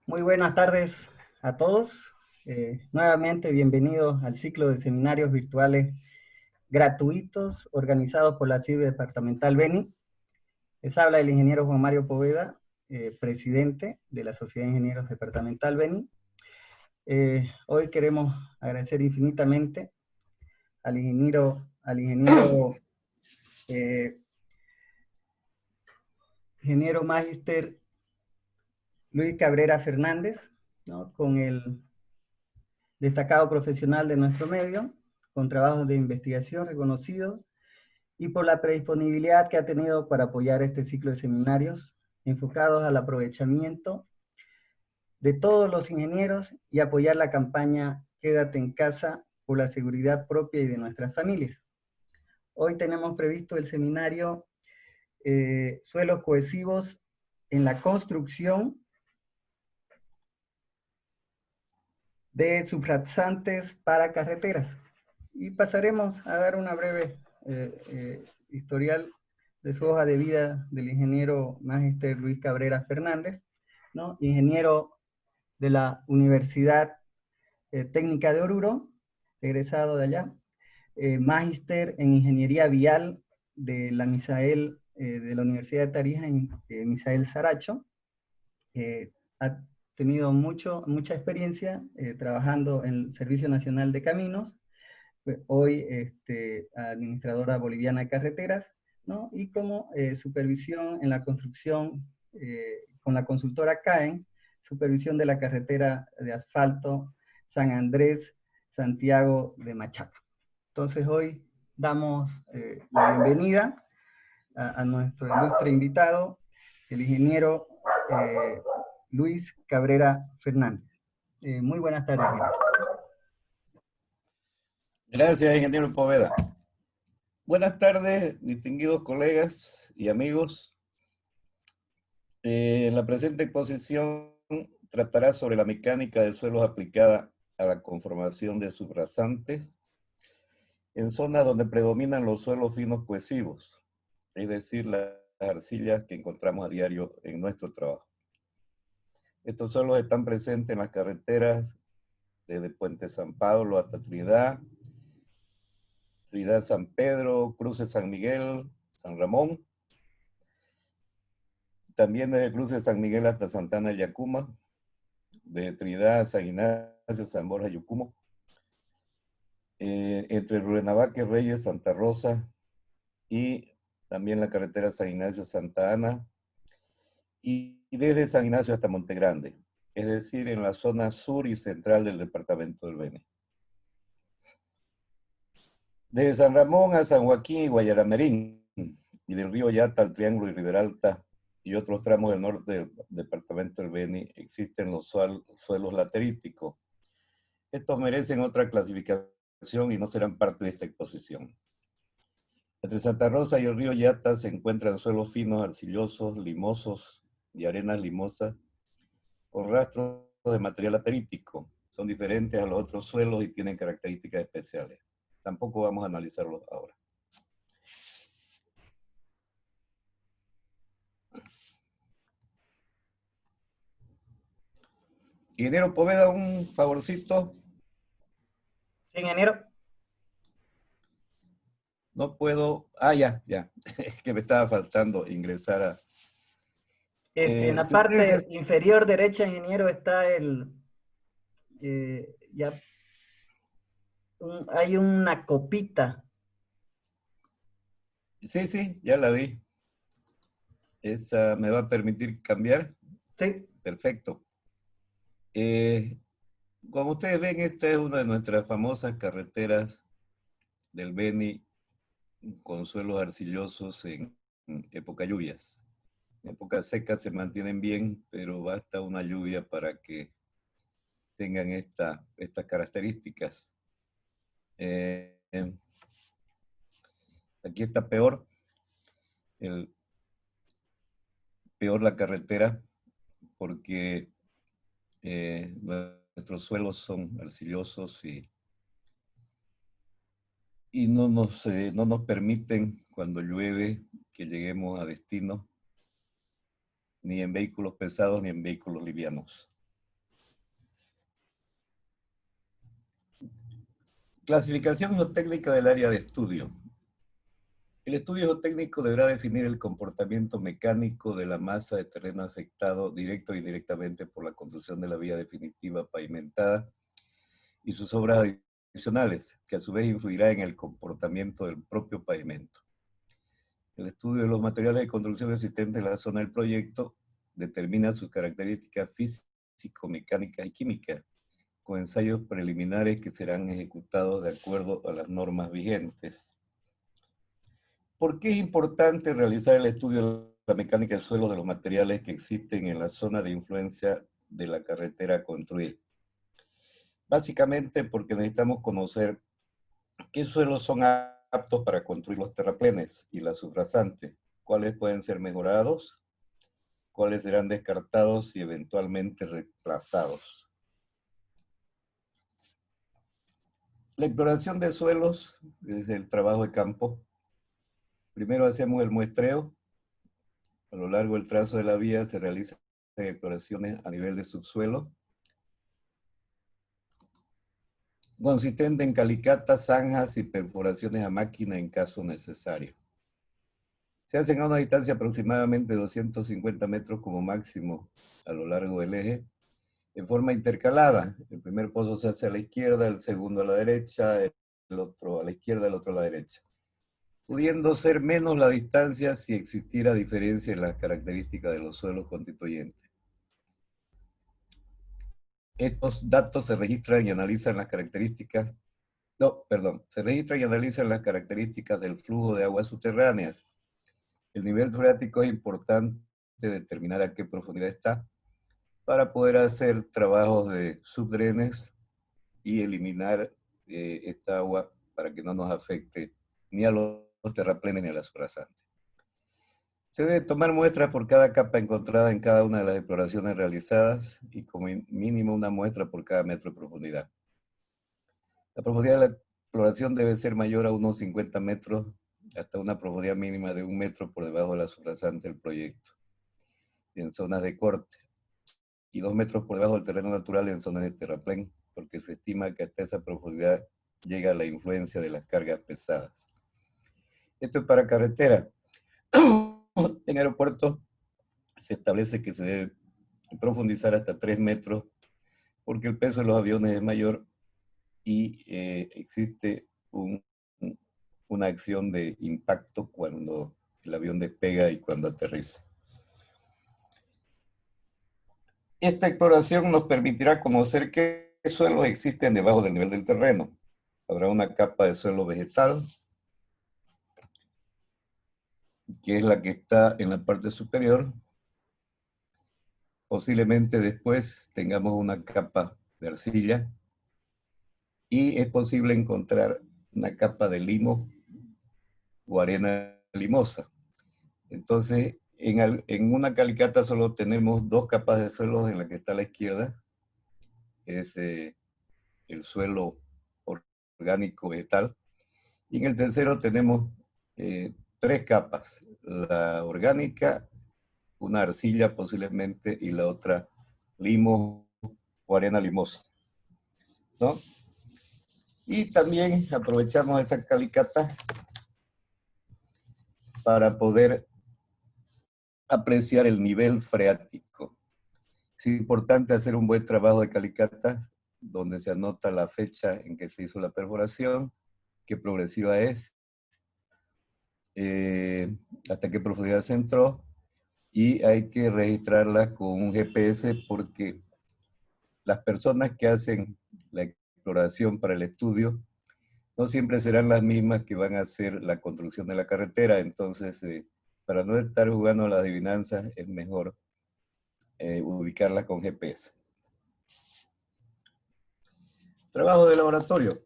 Muy buenas tardes a todos. Nuevamente bienvenidos al ciclo de seminarios virtuales gratuitos organizados por la CIB Departamental Beni. Les habla el ingeniero Juan Mario Poveda, presidente de la Sociedad de Ingenieros Departamental Beni. Hoy queremos agradecer infinitamente al ingeniero magíster Luis Cabrera Fernández, ¿no? Con el destacado profesional de nuestro medio, con trabajos de investigación reconocidos, y por la predisponibilidad que ha tenido para apoyar este ciclo de seminarios enfocados al aprovechamiento de todos los ingenieros y apoyar la campaña Quédate en casa por la seguridad propia y de nuestras familias. Hoy tenemos previsto el seminario Suelos cohesivos en la construcción de subrasantes para carreteras. Y pasaremos a dar una breve historial de su hoja de vida del ingeniero magíster Luis Cabrera Fernández, ¿no? Ingeniero de la Universidad Técnica de Oruro, egresado de allá, magíster en Ingeniería Vial de la Misael, de la Universidad de Tarija, Misael Saracho. Ha tenido mucha experiencia trabajando en el Servicio Nacional de Caminos, hoy administradora boliviana de carreteras, ¿no? Y como supervisión en la construcción con la consultora CAEN, supervisión de la carretera de asfalto San Andrés, Santiago de Machaca. Entonces hoy damos la bienvenida a nuestro ilustre invitado, el ingeniero Luis Cabrera Fernández. Muy buenas tardes, ingeniero. Gracias, ingeniero Poveda. Buenas tardes, distinguidos colegas y amigos. La presente exposición tratará sobre la mecánica de suelos aplicada a la conformación de subrasantes en zonas donde predominan los suelos finos cohesivos, es decir, las arcillas que encontramos a diario en nuestro trabajo. Estos suelos están presentes en las carreteras desde Puente San Pablo hasta Trinidad, San Pedro, Cruces San Miguel, San Ramón, también desde Cruces San Miguel hasta Santana y Yacuma, de Trinidad, San Ignacio, San Borja, Yucumo, entre Rurrenabaque, Reyes, Santa Rosa, y también la carretera San Ignacio-Santa Ana, y desde San Ignacio hasta Montegrande, es decir, en la zona sur y central del departamento del Beni. Desde San Ramón a San Joaquín y Guayaramerín, y del río Yata al Triángulo y Riberalta, y otros tramos del norte del departamento del Beni, existen los suelos lateríticos. Estos merecen otra clasificación y no serán parte de esta exposición. Entre Santa Rosa y el río Yata se encuentran suelos finos, arcillosos, limosos y arenas limosas, con rastros de material laterítico. Son diferentes a los otros suelos y tienen características especiales. Tampoco vamos a analizarlos ahora. Ingeniero Poveda, un favorcito. Sí, ingeniero. No puedo... Ah, ya. Es que me estaba faltando ingresar a... En la si ustedes... parte inferior derecha, ingeniero, está hay una copita. Sí, ya la vi. Esa me va a permitir cambiar. Sí. Perfecto. Como ustedes ven, esta es una de nuestras famosas carreteras del Beni con suelos arcillosos en época de lluvias. En época seca se mantienen bien, pero basta una lluvia para que tengan estas características. Aquí está peor la carretera porque nuestros suelos son arcillosos y no nos permiten cuando llueve que lleguemos a destino ni en vehículos pesados ni en vehículos livianos. Clasificación geotécnica del área de estudio. El estudio geotécnico deberá definir el comportamiento mecánico de la masa de terreno afectado directo e indirectamente por la construcción de la vía definitiva pavimentada y sus obras adicionales, que a su vez influirá en el comportamiento del propio pavimento. El estudio de los materiales de construcción existentes en la zona del proyecto determina sus características físico-mecánicas y químicas, con ensayos preliminares que serán ejecutados de acuerdo a las normas vigentes. ¿Por qué es importante realizar el estudio de la mecánica del suelo de los materiales que existen en la zona de influencia de la carretera a construir? Básicamente porque necesitamos conocer qué suelos son aptos para construir los terraplenes y las subrasantes, cuáles pueden ser mejorados, cuáles serán descartados y eventualmente reemplazados. La exploración de suelos es el trabajo de campo. Primero hacemos el muestreo. A lo largo del trazo de la vía se realizan exploraciones a nivel de subsuelo, consistente en calicatas, zanjas y perforaciones a máquina en caso necesario. Se hacen a una distancia aproximadamente de 250 metros como máximo a lo largo del eje, en forma intercalada. El primer pozo se hace a la izquierda, el segundo a la derecha, el otro a la izquierda, el otro a la derecha, pudiendo ser menos la distancia si existiera diferencia en las características de los suelos constituyentes. Estos datos se registran y analizan las características, se registran y analizan las características del flujo de aguas subterráneas. El nivel freático es importante determinar a qué profundidad está para poder hacer trabajos de subdrenes y eliminar esta agua para que no nos afecte ni a los terraplenes ni a las subrasantes. Se debe tomar muestras por cada capa encontrada en cada una de las exploraciones realizadas y como mínimo una muestra por cada metro de profundidad. La profundidad de la exploración debe ser mayor a unos 50 metros hasta una profundidad mínima de 1 metro por debajo de la subrasante del proyecto, en zonas de corte, y 2 metros por debajo del terreno natural en zonas de terraplén, porque se estima que hasta esa profundidad llega la influencia de las cargas pesadas. Esto es para carretera. En aeropuertos se establece que se debe profundizar hasta 3 metros porque el peso de los aviones es mayor y existe una acción de impacto cuando el avión despega y cuando aterriza. Esta exploración nos permitirá conocer qué suelos existen debajo del nivel del terreno. Habrá una capa de suelo vegetal, que es la que está en la parte superior. Posiblemente después tengamos una capa de arcilla y es posible encontrar una capa de limo o arena limosa. Entonces, en una calicata solo tenemos 2 capas de suelo. En la que está a la izquierda es el suelo orgánico vegetal, y en el tercero tenemos 3 capas, la orgánica, una arcilla posiblemente, y la otra limo o arena limosa, ¿no? Y también aprovechamos esa calicata para poder apreciar el nivel freático. Es importante hacer un buen trabajo de calicata, donde se anota la fecha en que se hizo la perforación, qué progresiva es, hasta qué profundidad se entró, y hay que registrarla con un GPS porque las personas que hacen la exploración para el estudio no siempre serán las mismas que van a hacer la construcción de la carretera. Entonces, para no estar jugando a las adivinanzas, es mejor ubicarlas con GPS. Trabajo de laboratorio.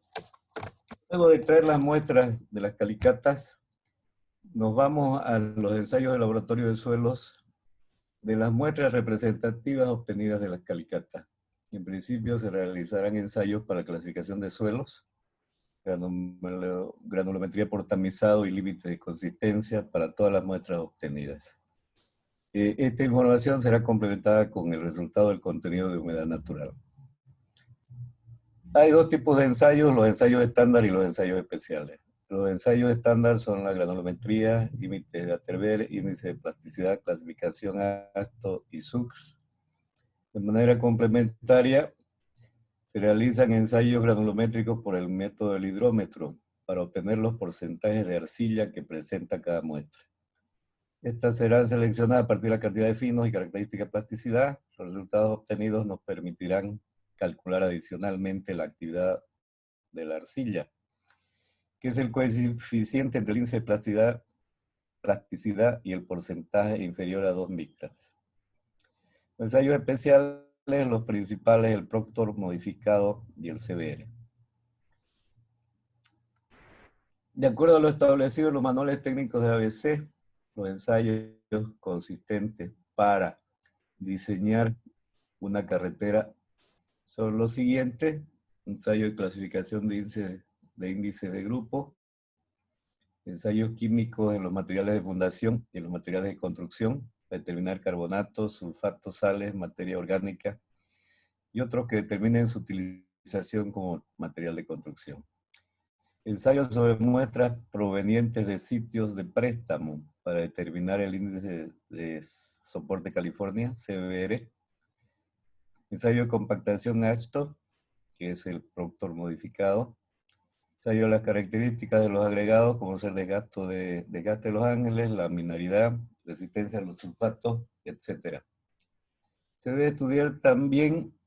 Luego de extraer las muestras de las calicatas, nos vamos a los ensayos de laboratorio de suelos de las muestras representativas obtenidas de las calicatas. En principio se realizarán ensayos para clasificación de suelos, granulometría por tamizado y límite de consistencia para todas las muestras obtenidas. Esta información será complementada con el resultado del contenido de humedad natural. Hay dos tipos de ensayos, los ensayos estándar y los ensayos especiales. Los ensayos estándar son la granulometría, límites de Atterberg, índice de plasticidad, clasificación ASTO y SUX. De manera complementaria, se realizan ensayos granulométricos por el método del hidrómetro para obtener los porcentajes de arcilla que presenta cada muestra. Estas serán seleccionadas a partir de la cantidad de finos y características de plasticidad. Los resultados obtenidos nos permitirán calcular adicionalmente la actividad de la arcilla, que es el coeficiente entre el índice de plasticidad y el porcentaje inferior a 2 micras. Los ensayos especiales, los principales, el Proctor modificado y el CBR. De acuerdo a lo establecido en los manuales técnicos de ABC, los ensayos consistentes para diseñar una carretera son los siguientes: ensayo de clasificación de índices de grupo, ensayos químicos en los materiales de fundación y en los materiales de construcción, para determinar carbonatos, sulfatos, sales, materia orgánica y otros que determinen su utilización como material de construcción. Ensayos sobre muestras provenientes de sitios de préstamo para determinar el índice de soporte California, CBR. Ensayo de compactación ASTO, que es el Proctor modificado. Ensayo de las características de los agregados, como es el desgaste de los ángeles, la minaridad, resistencia a los sulfatos, etc. Se debe estudiar también,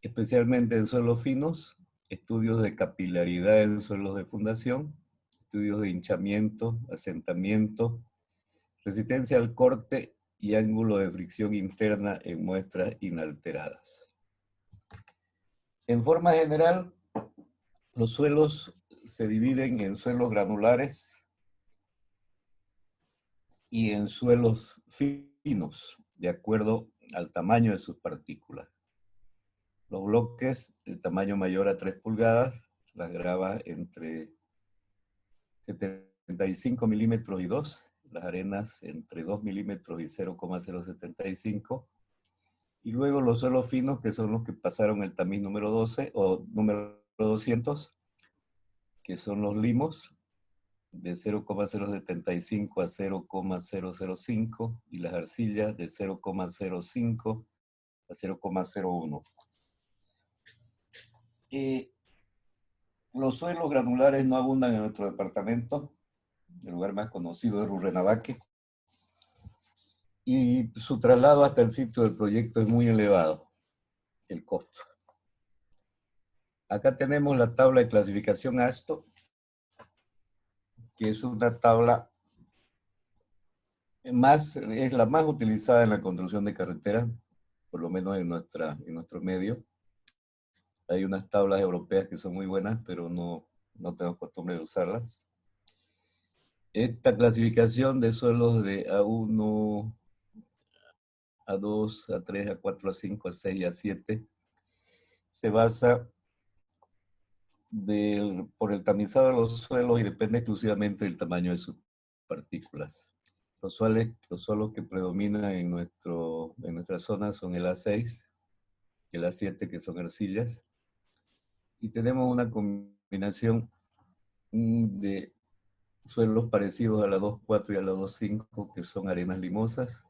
especialmente en suelos finos, estudios de capilaridad en suelos de fundación, estudios de hinchamiento, asentamiento, resistencia al corte y ángulo de fricción interna en muestras inalteradas. En forma general, los suelos se dividen en suelos granulares y en suelos finos, de acuerdo al tamaño de sus partículas. Los bloques de tamaño mayor a 3 pulgadas, las gravas entre 75 milímetros y 2, las arenas entre 2 milímetros y 0,075, y luego los suelos finos, que son los que pasaron el tamiz número 12 o número 200, que son los limos, de 0,075 a 0,005, y las arcillas de 0,05 a 0,01. Los suelos granulares no abundan en nuestro departamento. El lugar más conocido es Rurrenabaque, y su traslado hasta el sitio del proyecto es muy elevado, el costo. Acá tenemos la tabla de clasificación ASTO, que es una tabla es la más utilizada en la construcción de carreteras, por lo menos en nuestro medio. Hay unas tablas europeas que son muy buenas, pero no tengo costumbre de usarlas. Esta clasificación de suelos de A1, A2, A3, A4, A5, A6 y A7 se basa por el tamizado de los suelos y depende exclusivamente del tamaño de sus partículas. Los suelos que predominan en nuestra zona son el A6 y el A7, que son arcillas. Y tenemos una combinación de suelos parecidos a la 2.4 y a la 2.5, que son arenas limosas.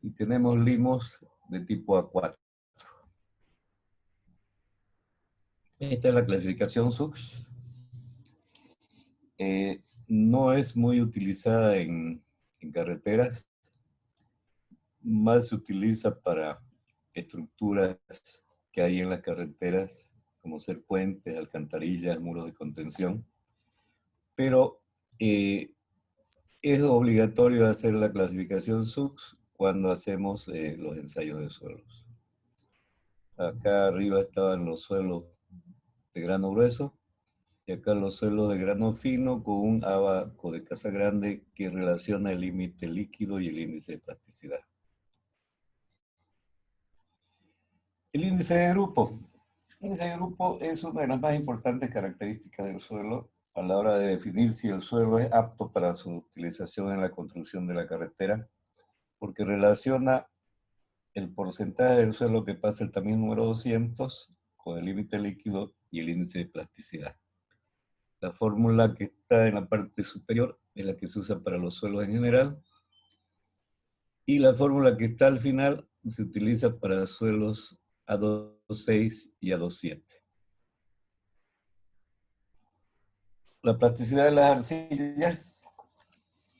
Y tenemos limos de tipo A4. Esta es la clasificación SUX. No es muy utilizada en carreteras. Más se utiliza para estructuras que hay en las carreteras, como ser puentes, alcantarillas, muros de contención. Pero es obligatorio hacer la clasificación SUX cuando hacemos los ensayos de suelos. Acá arriba estaban los suelos de grano grueso y acá los suelos de grano fino con un abaco de Casagrande que relaciona el límite líquido y el índice de plasticidad. El índice de grupo. El índice de grupo es una de las más importantes características del suelo a la hora de definir si el suelo es apto para su utilización en la construcción de la carretera, porque relaciona el porcentaje del suelo que pasa el tamiz número 200 con el límite líquido y el índice de plasticidad. La fórmula que está en la parte superior es la que se usa para los suelos en general, y la fórmula que está al final se utiliza para suelos A2.6 y A2.7. La plasticidad de las arcillas.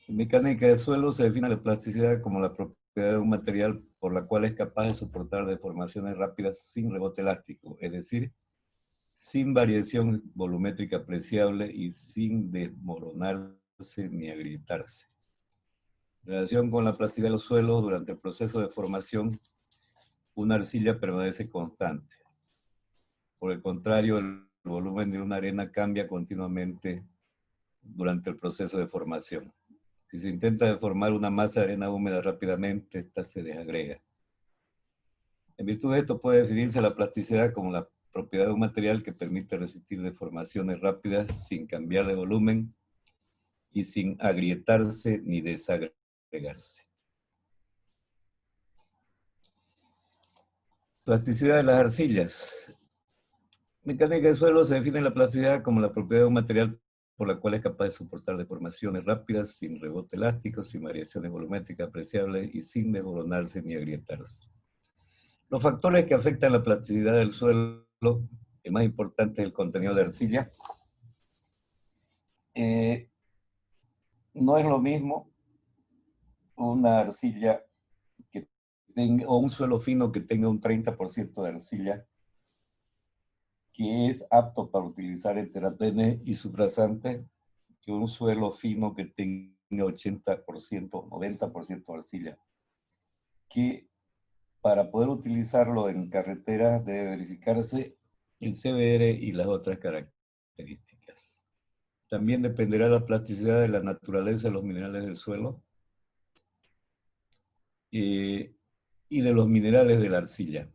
En mecánica de suelo se define la plasticidad como la propiedad de un material por la cual es capaz de soportar deformaciones rápidas sin rebote elástico, es decir, sin variación volumétrica apreciable y sin desmoronarse ni agrietarse. En relación con la plasticidad de los suelos, durante el proceso de formación, una arcilla permanece constante. Por el contrario, el volumen de una arena cambia continuamente durante el proceso de formación. Si se intenta deformar una masa de arena húmeda rápidamente, esta se desagrega. En virtud de esto puede definirse la plasticidad como la propiedad de un material que permite resistir deformaciones rápidas sin cambiar de volumen y sin agrietarse ni desagregarse. Plasticidad de las arcillas. Mecánica de suelo se define la plasticidad como la propiedad de un material por la cual es capaz de soportar deformaciones rápidas, sin rebote elástico, sin variaciones volumétricas apreciables y sin desmoronarse ni agrietarse. Los factores que afectan la plasticidad del suelo, el más importante es el contenido de arcilla. No es lo mismo una arcilla que tenga, o un suelo fino que tenga un 30% de arcilla, que es apto para utilizar en terraplenes y subrasantes, que un suelo fino que tenga 80%, 90% de arcilla, que para poder utilizarlo en carreteras debe verificarse el CBR y las otras características. También dependerá la plasticidad de la naturaleza de los minerales del suelo y de los minerales de la arcilla.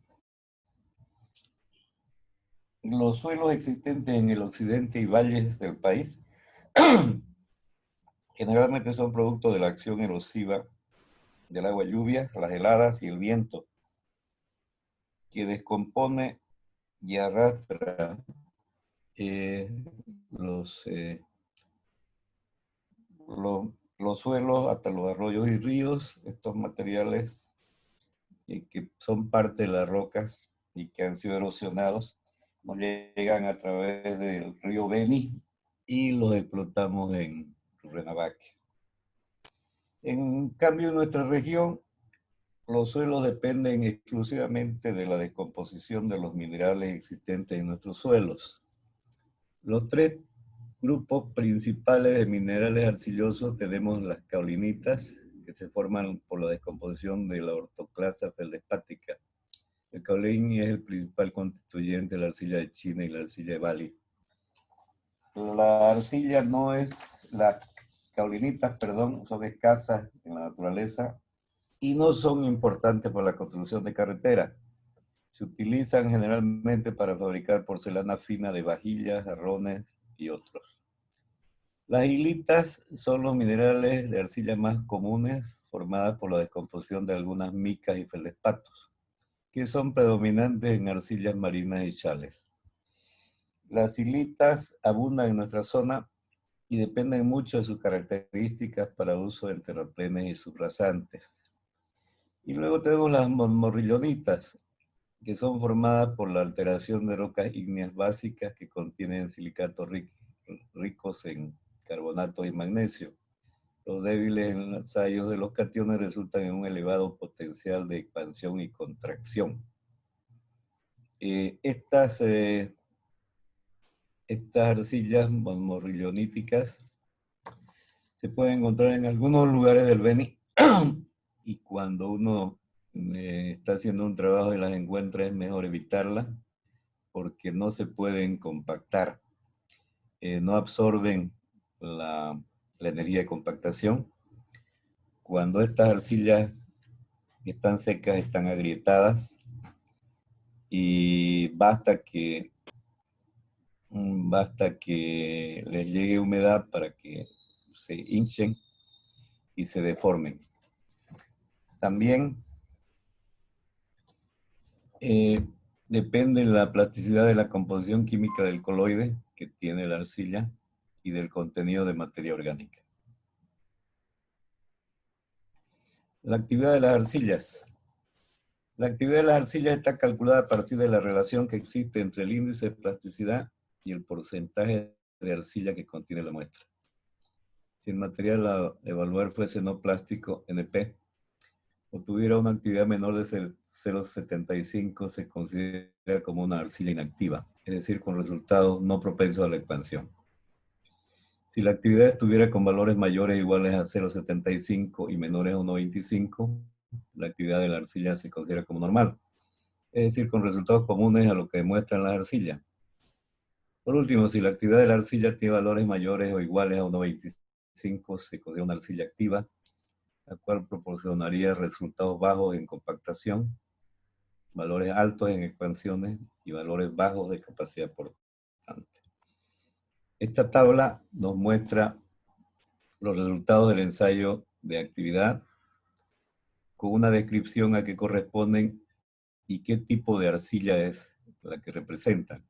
Los suelos existentes en el occidente y valles del país generalmente son producto de la acción erosiva del agua lluvia, las heladas y el viento, que descompone y arrastra los, los suelos hasta los arroyos y ríos. Estos materiales que son parte de las rocas y que han sido erosionados nos llegan a través del río Beni y los explotamos en Rurrenabaque. En cambio, en nuestra región, los suelos dependen exclusivamente de la descomposición de los minerales existentes en nuestros suelos. Los tres grupos principales de minerales arcillosos tenemos las caolinitas, que se forman por la descomposición de la ortoclasa feldespática. El caolín es el principal constituyente de la arcilla de China y la arcilla de Bali. La arcilla no es, las caolinitas, perdón, son escasas en la naturaleza y no son importantes para la construcción de carreteras. Se utilizan generalmente para fabricar porcelana fina de vajillas, jarrones y otros. Las hilitas son los minerales de arcilla más comunes formadas por la descomposición de algunas micas y feldespatos, que son predominantes en arcillas marinas y sales. Las hilitas abundan en nuestra zona y dependen mucho de sus características para uso en terraplenes y subrasantes. Y luego tenemos las morrillonitas, que son formadas por la alteración de rocas ígneas básicas que contienen silicatos ricos en carbonatos y magnesio. Los débiles ensayos de los cationes resultan en un elevado potencial de expansión y contracción. Estas arcillas morrilloníticas se pueden encontrar en algunos lugares del Beni y cuando uno está haciendo un trabajo y las encuentra es mejor evitarlas porque no se pueden compactar, no absorben la energía de compactación. Cuando estas arcillas están secas, están agrietadas y basta que les llegue humedad para que se hinchen y se deformen. También Depende de la plasticidad de la composición química del coloide que tiene la arcilla y del contenido de materia orgánica. La actividad de las arcillas. La actividad de las arcillas está calculada a partir de la relación que existe entre el índice de plasticidad y el porcentaje de arcilla que contiene la muestra. Si el material a evaluar fuese no plástico, NP, o tuviera una actividad menor de 0,75, se considera como una arcilla inactiva, es decir, con resultados no propensos a la expansión. Si la actividad estuviera con valores mayores o iguales a 0,75 y menores a 1,25, la actividad de la arcilla se considera como normal, es decir, con resultados comunes a lo que demuestran las arcillas. Por último, si la actividad de la arcilla tiene valores mayores o iguales a 1,25, se considera una arcilla activa, la cual proporcionaría resultados bajos en compactación, valores altos en expansiones y valores bajos de capacidad portante. Esta tabla nos muestra los resultados del ensayo de actividad con una descripción a qué corresponden y qué tipo de arcilla es la que representan.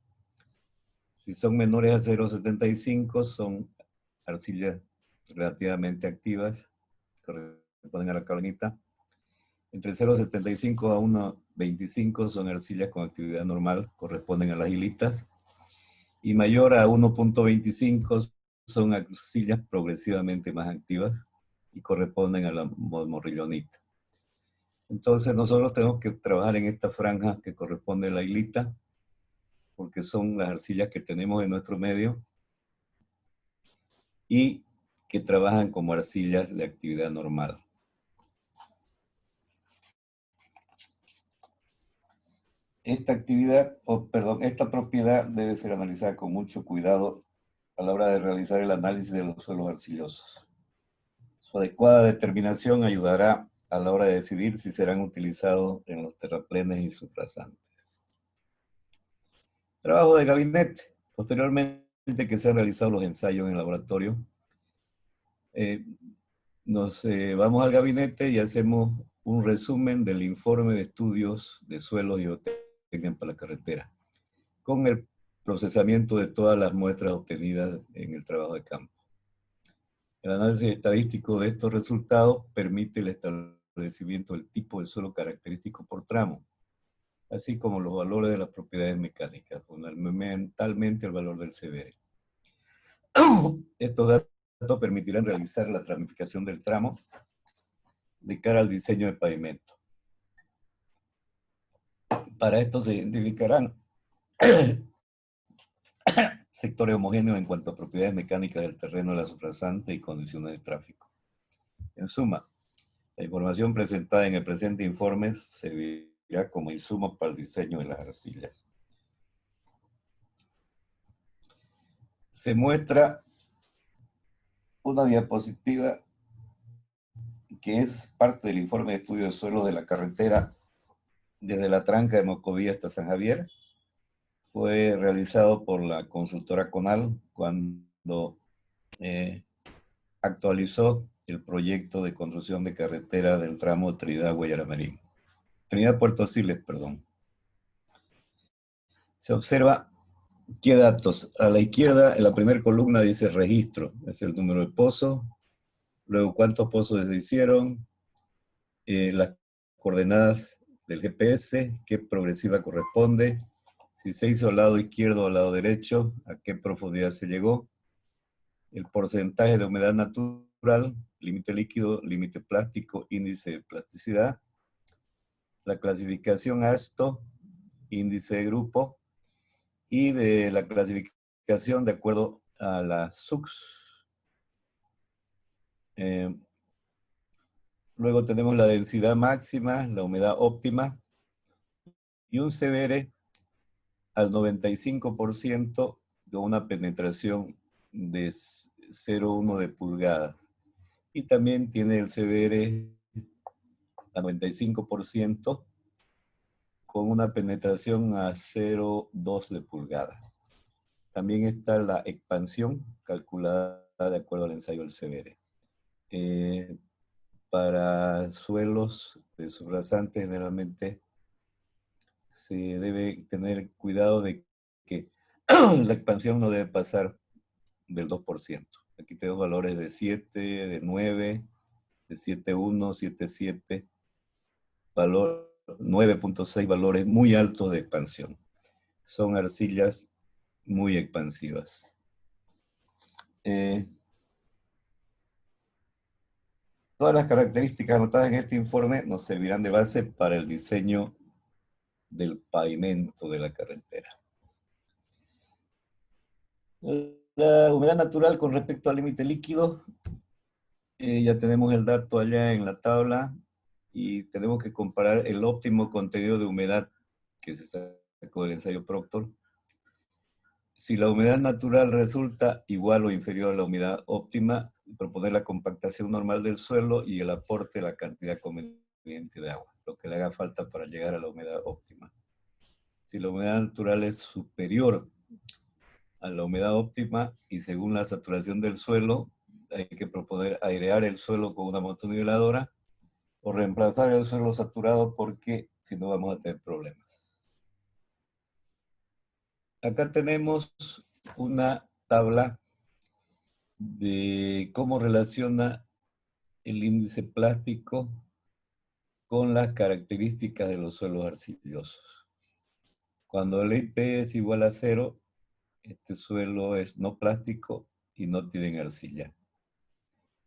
Si son menores a 0,75, son arcillas relativamente activas, corresponden a la cabanita. Entre 0,75 a 1,25 son arcillas con actividad normal, corresponden a las hilitas. Y mayor a 1,25 son arcillas progresivamente más activas y corresponden a la morrillonita. Entonces nosotros tenemos que trabajar en esta franja que corresponde a la hilita, porque son las arcillas que tenemos en nuestro medio y que trabajan como arcillas de actividad normal. Esta actividad, esta propiedad debe ser analizada con mucho cuidado a la hora de realizar el análisis de los suelos arcillosos. Su adecuada determinación ayudará a la hora de decidir si serán utilizados en los terraplenes y subrasantes. Trabajo de gabinete. Posteriormente que se han realizado los ensayos en el laboratorio, vamos al gabinete y hacemos un resumen del informe de estudios de suelos y geotécnica para la carretera, con el procesamiento de todas las muestras obtenidas en el trabajo de campo. El análisis estadístico de estos resultados permite el establecimiento del tipo de suelo característico por tramo, así como los valores de las propiedades mecánicas, fundamentalmente el valor del CBR. Estos datos permitirán realizar la tramificación del tramo de cara al diseño de pavimento. Para esto se identificarán sectores homogéneos en cuanto a propiedades mecánicas del terreno de la subrasante y condiciones de tráfico. En suma, la información presentada en el presente informe servirá como insumo para el diseño de las arcillas. Se muestra una diapositiva que es parte del informe de estudio de suelo de la carretera desde la tranca de Mocovía hasta San Javier. Fue realizado por la consultora Conal cuando actualizó el proyecto de construcción de carretera del tramo Trinidad-Guayaramerín. Trinidad-Puerto Siles, perdón. Se observa qué datos. A la izquierda, en la primera columna dice registro, es el número de pozos, luego cuántos pozos se hicieron, las coordenadas del GPS, qué progresiva corresponde, si se hizo al lado izquierdo o al lado derecho, a qué profundidad se llegó, el porcentaje de humedad natural, límite líquido, límite plástico, índice de plasticidad, la clasificación ASTO, índice de grupo, y de la clasificación de acuerdo a la SUX. Luego tenemos la densidad máxima, la humedad óptima, y un CBR al 95% con una penetración de 0,1 de pulgadas. Y también tiene el CBR a 95% con una penetración a 0,2 de pulgada. También está la expansión calculada de acuerdo al ensayo del CBR. Para suelos de subrasantes generalmente se debe tener cuidado de que la expansión no debe pasar del 2%. Aquí tengo valores de 7, de 9, de 7.1, 7.7, valor 9.6, valores muy altos de expansión. Son arcillas muy expansivas. Todas las características anotadas en este informe nos servirán de base para el diseño del pavimento de la carretera. La humedad natural con respecto al límite líquido, ya tenemos el dato allá en la tabla y tenemos que comparar el óptimo contenido de humedad que se sacó del ensayo Proctor. Si la humedad natural resulta igual o inferior a la humedad óptima, proponer la compactación normal del suelo y el aporte de la cantidad conveniente de agua, lo que le haga falta para llegar a la humedad óptima. Si la humedad natural es superior a la humedad óptima y según la saturación del suelo, hay que proponer airear el suelo con una motoniveladora o reemplazar el suelo saturado porque si no vamos a tener problemas. Acá tenemos una tabla de cómo relaciona el índice plástico con las características de los suelos arcillosos. Cuando el IP es igual a 0, este suelo es no plástico y no tiene arcilla.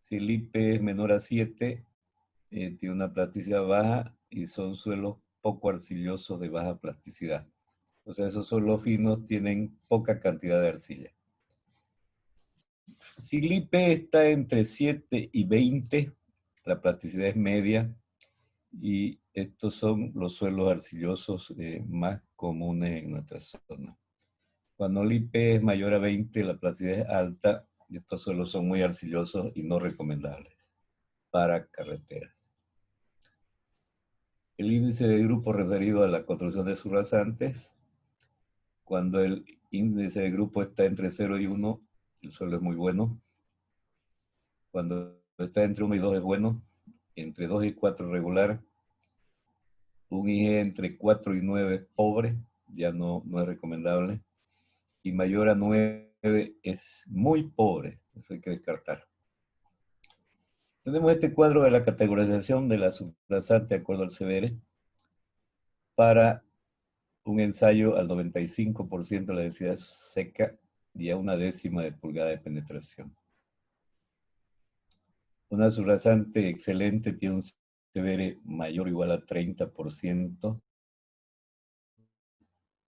Si el IP es menor a 7, tiene una plasticidad baja y son suelos poco arcillosos de baja plasticidad. O sea, esos suelos finos tienen poca cantidad de arcilla. Si el IP está entre 7 y 20, la plasticidad es media y estos son los suelos arcillosos más comunes en nuestra zona. Cuando el IP es mayor a 20, la plasticidad es alta y estos suelos son muy arcillosos y no recomendables para carreteras. El índice de grupo referido a la construcción de subrasantes, cuando el índice de grupo está entre 0 y 1, el suelo es muy bueno. Cuando está entre 1 y 2 es bueno, entre 2 y 4 regular, un IG entre 4 y 9 es pobre, ya no es recomendable, y mayor a 9 es muy pobre, eso hay que descartar. Tenemos este cuadro de la categorización de la subrasante de acuerdo al CBR para un ensayo al 95% de la densidad seca y a 1/10 de pulgada de penetración. Una subrasante excelente tiene un CBR mayor o igual a 30%.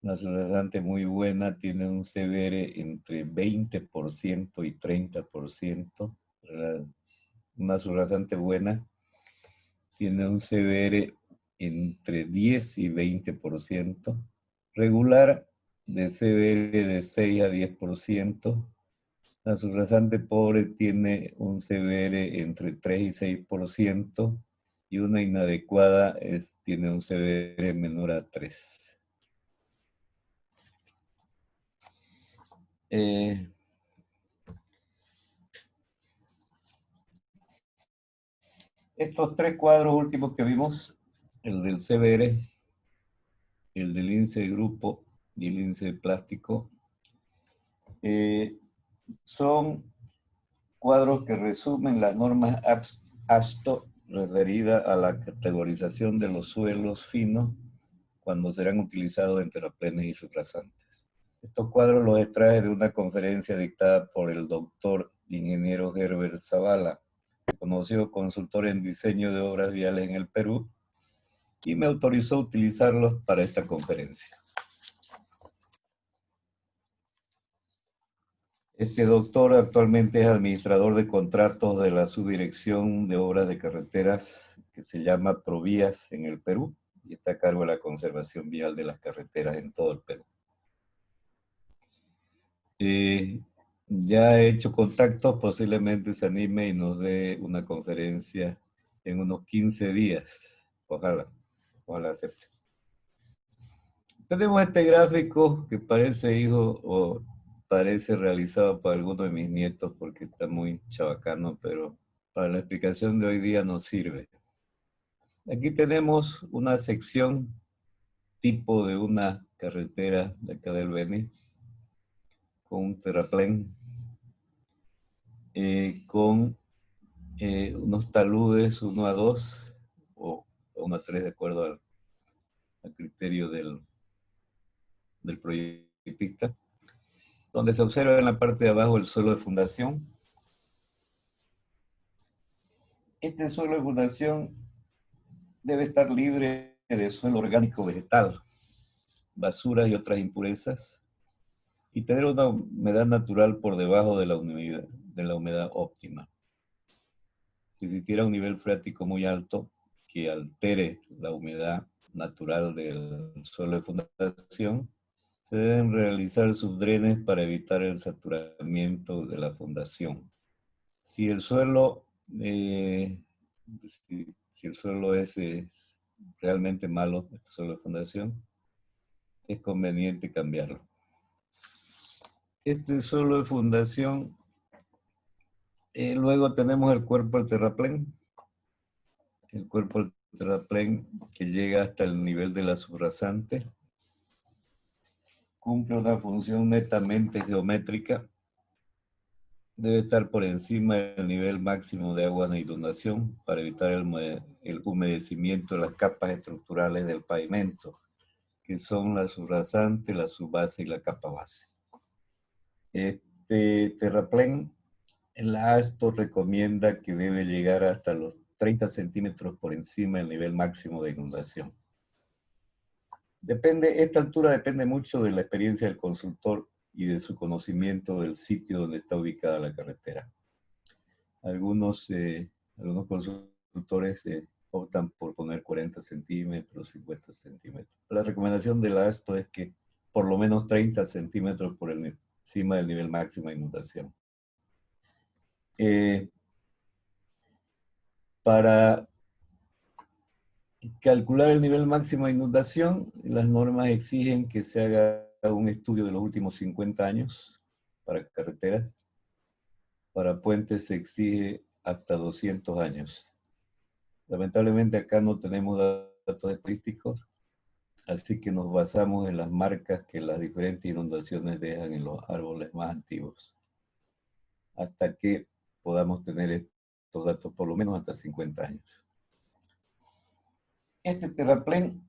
Una subrasante muy buena tiene un CBR entre 20% y 30%. Una subrasante buena tiene un CBR entre 10 y 20%. Regular de CBR de 6 a 10%. La subrasante pobre tiene un CBR entre 3 y 6%. Y una inadecuada tiene un CBR menor a 3. Estos tres cuadros últimos que vimos, el del CBR, el del índice de grupo y el índice de plástico, son cuadros que resumen las normas ASTO referidas a la categorización de los suelos finos cuando serán utilizados en terraplenes y subrasantes. Estos cuadros los extraje de una conferencia dictada por el doctor ingeniero Herbert Zavala, conocido consultor en diseño de obras viales en el Perú, y me autorizó a utilizarlos para esta conferencia. Este doctor actualmente es administrador de contratos de la Subdirección de Obras de Carreteras que se llama Provías en el Perú y está a cargo de la conservación vial de las carreteras en todo el Perú. Ya he hecho contactos, posiblemente se anime y nos dé una conferencia en unos 15 días. Ojalá acepte. Tenemos este gráfico que parece hijo o parece realizado por alguno de mis nietos porque está muy chabacano, pero para la explicación de hoy día nos sirve. Aquí tenemos una sección tipo de una carretera de acá del Beni, con un terraplén, con unos taludes 1 a 2 o 1 a 3 de acuerdo al criterio del proyectista, donde se observa en la parte de abajo el suelo de fundación. Este suelo de fundación debe estar libre de suelo orgánico vegetal, basuras y otras impurezas, y tener una humedad natural por debajo de la humedad óptima. Si existiera un nivel freático muy alto que altere la humedad natural del suelo de fundación, se deben realizar subdrenes para evitar el saturamiento de la fundación. Si el suelo, si el suelo es realmente malo, este suelo de fundación, es conveniente cambiarlo. Este suelo de fundación, luego tenemos el cuerpo del terraplén. El cuerpo del terraplén que llega hasta el nivel de la subrasante cumple una función netamente geométrica. Debe estar por encima del nivel máximo de agua de inundación para evitar el humedecimiento de las capas estructurales del pavimento, que son la subrasante, la subbase y la capa base. Este terraplén, la ASTO recomienda que debe llegar hasta los 30 centímetros por encima del nivel máximo de inundación. Esta altura depende mucho de la experiencia del consultor y de su conocimiento del sitio donde está ubicada la carretera. Algunos consultores optan por poner 40 centímetros, 50 centímetros. La recomendación de la ASTO es que por lo menos 30 centímetros por encima del nivel máximo de inundación. Para calcular el nivel máximo de inundación, las normas exigen que se haga un estudio de los últimos 50 años para carreteras. Para puentes se exige hasta 200 años. Lamentablemente acá no tenemos datos estadísticos, así que nos basamos en las marcas que las diferentes inundaciones dejan en los árboles más antiguos, hasta que podamos tener estos datos por lo menos hasta 50 años. Este terraplén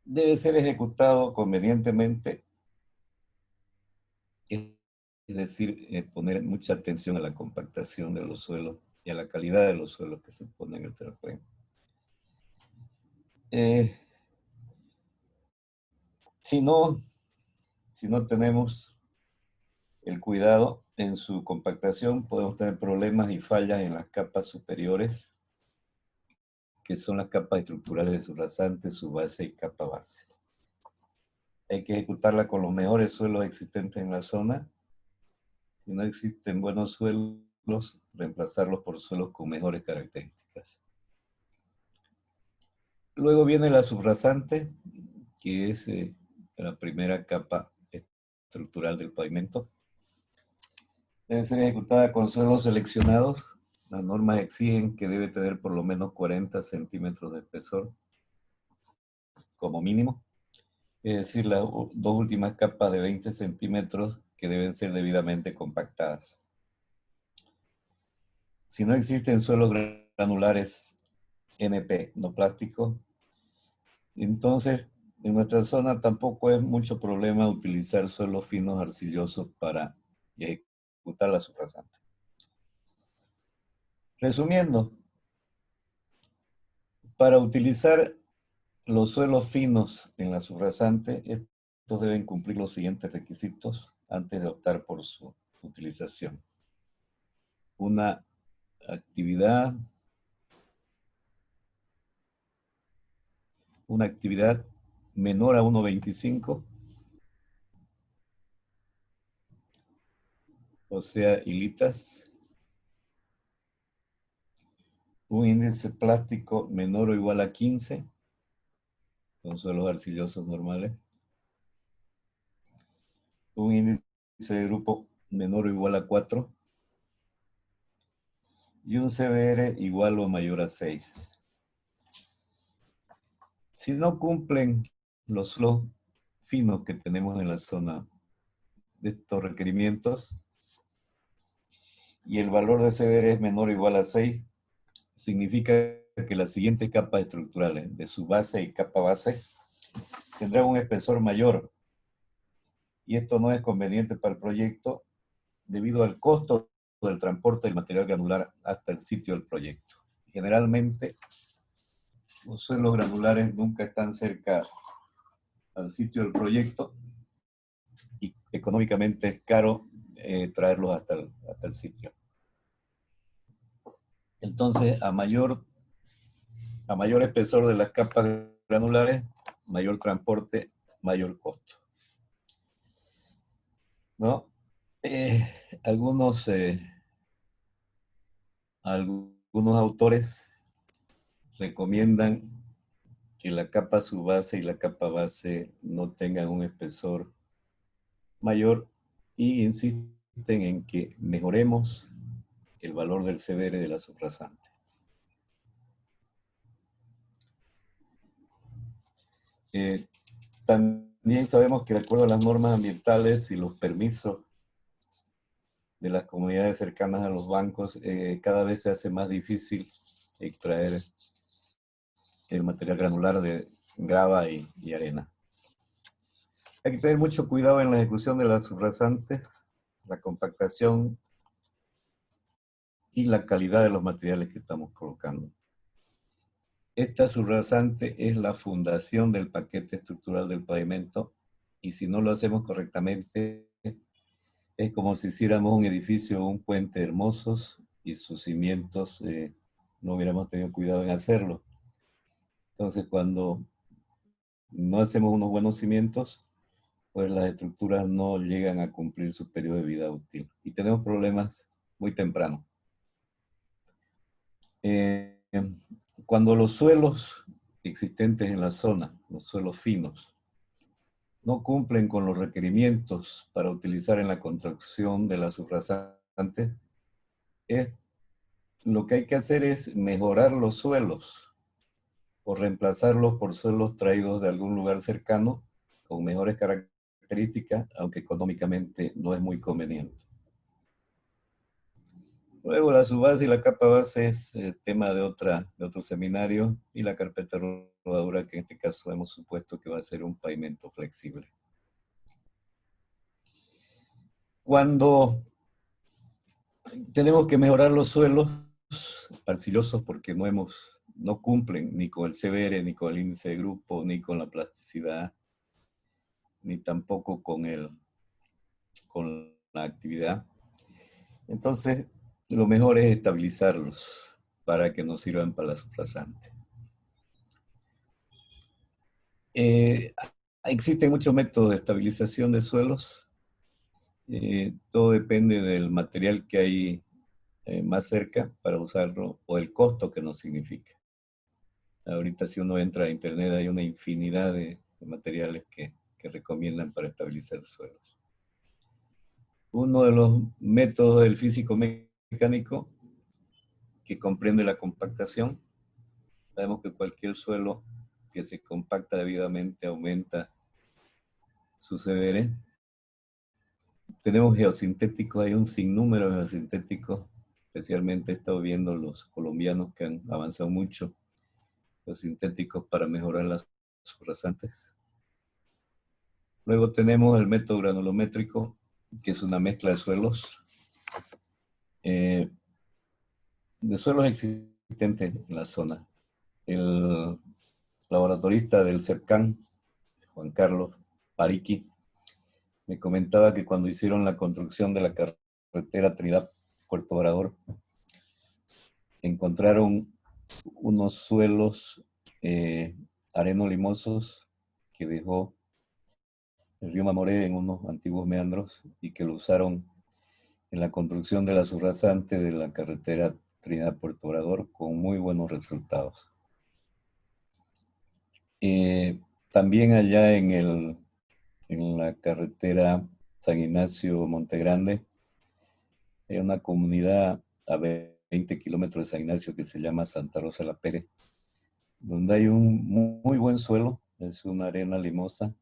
debe ser ejecutado convenientemente, es decir, poner mucha atención a la compactación de los suelos y a la calidad de los suelos que se ponen en el terraplén. Si no tenemos el cuidado en su compactación, podemos tener problemas y fallas en las capas superiores, que son las capas estructurales de su rasante, su base y capa base. Hay que ejecutarla con los mejores suelos existentes en la zona. Si no existen buenos suelos, reemplazarlos por suelos con mejores características. Luego viene la subrasante, que es la primera capa estructural del pavimento. Debe ser ejecutada con suelos seleccionados. Las normas exigen que debe tener por lo menos 40 centímetros de espesor, como mínimo. Es decir, las dos últimas capas de 20 centímetros que deben ser debidamente compactadas. Si no existen suelos granulares NP, no plásticos, entonces en nuestra zona tampoco es mucho problema utilizar suelos finos arcillosos para ejecutar la subrasante. Resumiendo, para utilizar los suelos finos en la subrasante, estos deben cumplir los siguientes requisitos antes de optar por su utilización. Una actividad menor a 1.25, o sea, hilitas. Un índice plástico menor o igual a 15, con suelos arcillosos normales. Un índice de grupo menor o igual a 4. Y un CBR igual o mayor a 6. Si no cumplen los suelos finos que tenemos en la zona de estos requerimientos y el valor de CBR es menor o igual a 6, significa que las siguientes capas estructurales de su base y capa base tendrán un espesor mayor, y esto no es conveniente para el proyecto debido al costo del transporte del material granular hasta el sitio del proyecto. Generalmente, los suelos granulares nunca están cerca al sitio del proyecto y económicamente es caro traerlos hasta el sitio. Entonces, a mayor espesor de las capas granulares, mayor transporte, mayor costo, ¿no? Algunos autores recomiendan que la capa subbase y la capa base no tengan un espesor mayor y insisten en que mejoremos el valor del CBR de la subrasante. También sabemos que de acuerdo a las normas ambientales y los permisos de las comunidades cercanas a los bancos, cada vez se hace más difícil extraer el material granular de grava y arena. Hay que tener mucho cuidado en la ejecución de las subrasantes, la compactación y la calidad de los materiales que estamos colocando. Esta subrasante es la fundación del paquete estructural del pavimento y si no lo hacemos correctamente, es como si hiciéramos un edificio o un puente hermosos y sus cimientos no hubiéramos tenido cuidado en hacerlo. Entonces, cuando no hacemos unos buenos cimientos, pues las estructuras no llegan a cumplir su periodo de vida útil. Y tenemos problemas muy temprano. Cuando los suelos existentes en la zona, los suelos finos, no cumplen con los requerimientos para utilizar en la construcción de la subrasante, lo que hay que hacer es mejorar los suelos o reemplazarlos por suelos traídos de algún lugar cercano con mejores características, aunque económicamente no es muy conveniente. Luego la subbase y la capa base es tema de otro seminario, y la carpeta rodadura, que en este caso hemos supuesto que va a ser un pavimento flexible. Cuando tenemos que mejorar los suelos arcillosos porque no cumplen ni con el CBR, ni con el índice de grupo, ni con la plasticidad, ni tampoco con la actividad. Entonces, lo mejor es estabilizarlos para que nos sirvan para la subrasante. Existen muchos métodos de estabilización de suelos. Todo depende del material que hay más cerca para usarlo o el costo que nos significa. Ahorita si uno entra a internet hay una infinidad de materiales que recomiendan para estabilizar suelos. Uno de los métodos del físico mecánico que comprende la compactación. Sabemos que cualquier suelo que se compacta debidamente aumenta su CBR. Tenemos geosintéticos, hay un sinnúmero de geosintéticos, especialmente he estado viendo los colombianos que han avanzado mucho, geosintéticos para mejorar las subrasantes. Luego tenemos el método granulométrico, que es una mezcla de suelos, existentes en la zona. El laboratorista del CERCAN, Juan Carlos Pariqui, me comentaba que cuando hicieron la construcción de la carretera Trinidad-Puerto Varador, encontraron unos suelos arenolimosos que dejó el río Mamoré en unos antiguos meandros y que lo usaron en la construcción de la subrasante de la carretera Trinidad-Puerto Varador con muy buenos resultados. También allá en la carretera San Ignacio-Monte Grande, hay una comunidad a 20 kilómetros de San Ignacio que se llama Santa Rosa la Pérez, donde hay un muy buen suelo Es una arena limosa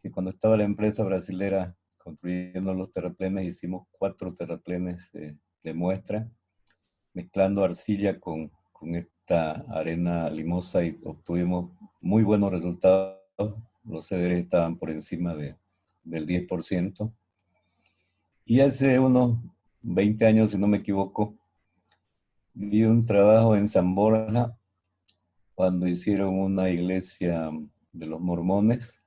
que cuando estaba la empresa brasilera construyendo los terraplenes, hicimos 4 terraplenes de muestra, mezclando arcilla con esta arena limosa y obtuvimos muy buenos resultados. Los cederes estaban por encima del 10%. Y hace unos 20 años, si no me equivoco, vi un trabajo en San Borja cuando hicieron una iglesia de los mormones.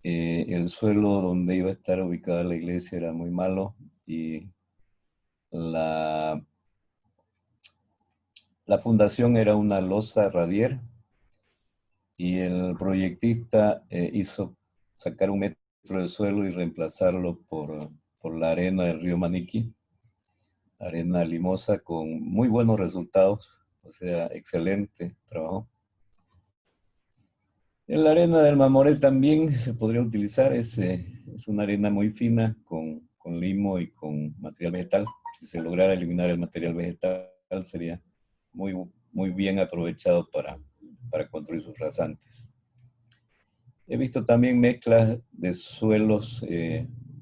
El suelo donde iba a estar ubicada la iglesia era muy malo y la, la fundación era una losa radier y el proyectista hizo sacar 1 metro del suelo y reemplazarlo por la arena del río Maniquí, arena limosa con muy buenos resultados, o sea, excelente trabajo. La arena del Mamoré también se podría utilizar, es una arena muy fina con limo y con material vegetal. Si se lograra eliminar el material vegetal sería muy, muy bien aprovechado para construir sus rasantes. He visto también mezclas de suelos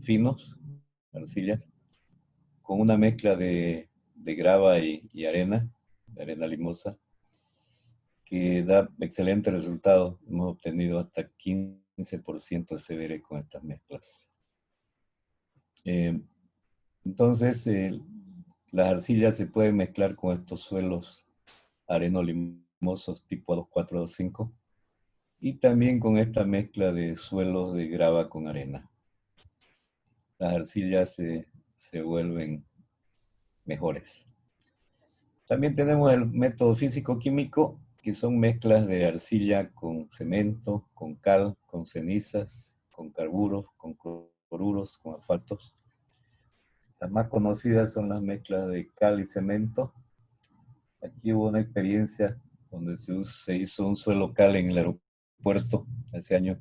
finos, arcillas, con una mezcla de grava y arena, de arena limosa, que da excelentes resultados. Hemos obtenido hasta 15% de CBR con estas mezclas. Entonces, las arcillas se pueden mezclar con estos suelos arenolimosos tipo A2425 y también con esta mezcla de suelos de grava con arena. Las arcillas se vuelven mejores. También tenemos el método físico-químico, que son mezclas de arcilla con cemento, con cal, con cenizas, con carburos, con cloruros, con asfaltos. Las más conocidas son las mezclas de cal y cemento. Aquí hubo una experiencia donde se hizo un suelo cal en el aeropuerto hace años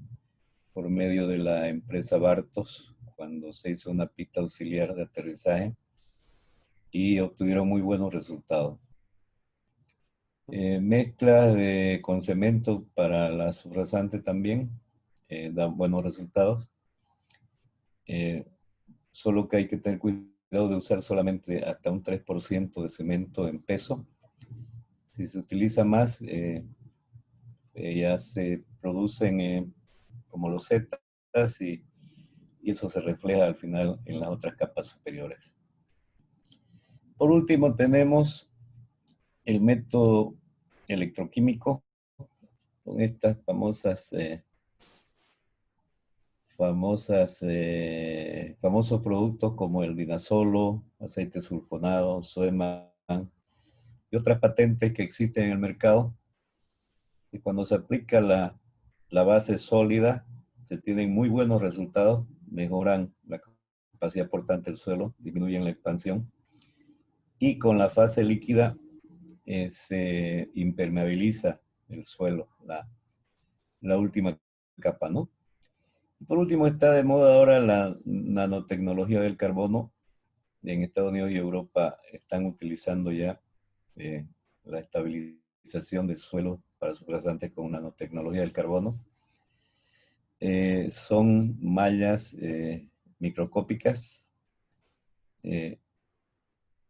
por medio de la empresa Bartos, cuando se hizo una pista auxiliar de aterrizaje y obtuvieron muy buenos resultados. Mezclas con cemento para la subrasante también dan buenos resultados. Solo que hay que tener cuidado de usar solamente hasta un 3% de cemento en peso. Si se utiliza más, ya se producen como losetas y eso se refleja al final en las otras capas superiores. Por último, tenemos el método electroquímico con estas famosos productos como el dinazolo, aceite sulfonado, Soeman y otras patentes que existen en el mercado. Y cuando se aplica la base sólida, se tienen muy buenos resultados, mejoran la capacidad portante del suelo, disminuyen la expansión. Y con la fase líquida se impermeabiliza el suelo, la última capa, ¿no? Por último, está de moda ahora la nanotecnología del carbono. En Estados Unidos y Europa están utilizando ya la estabilización de suelos para subrasantes con nanotecnología del carbono. Son mallas microscópicas.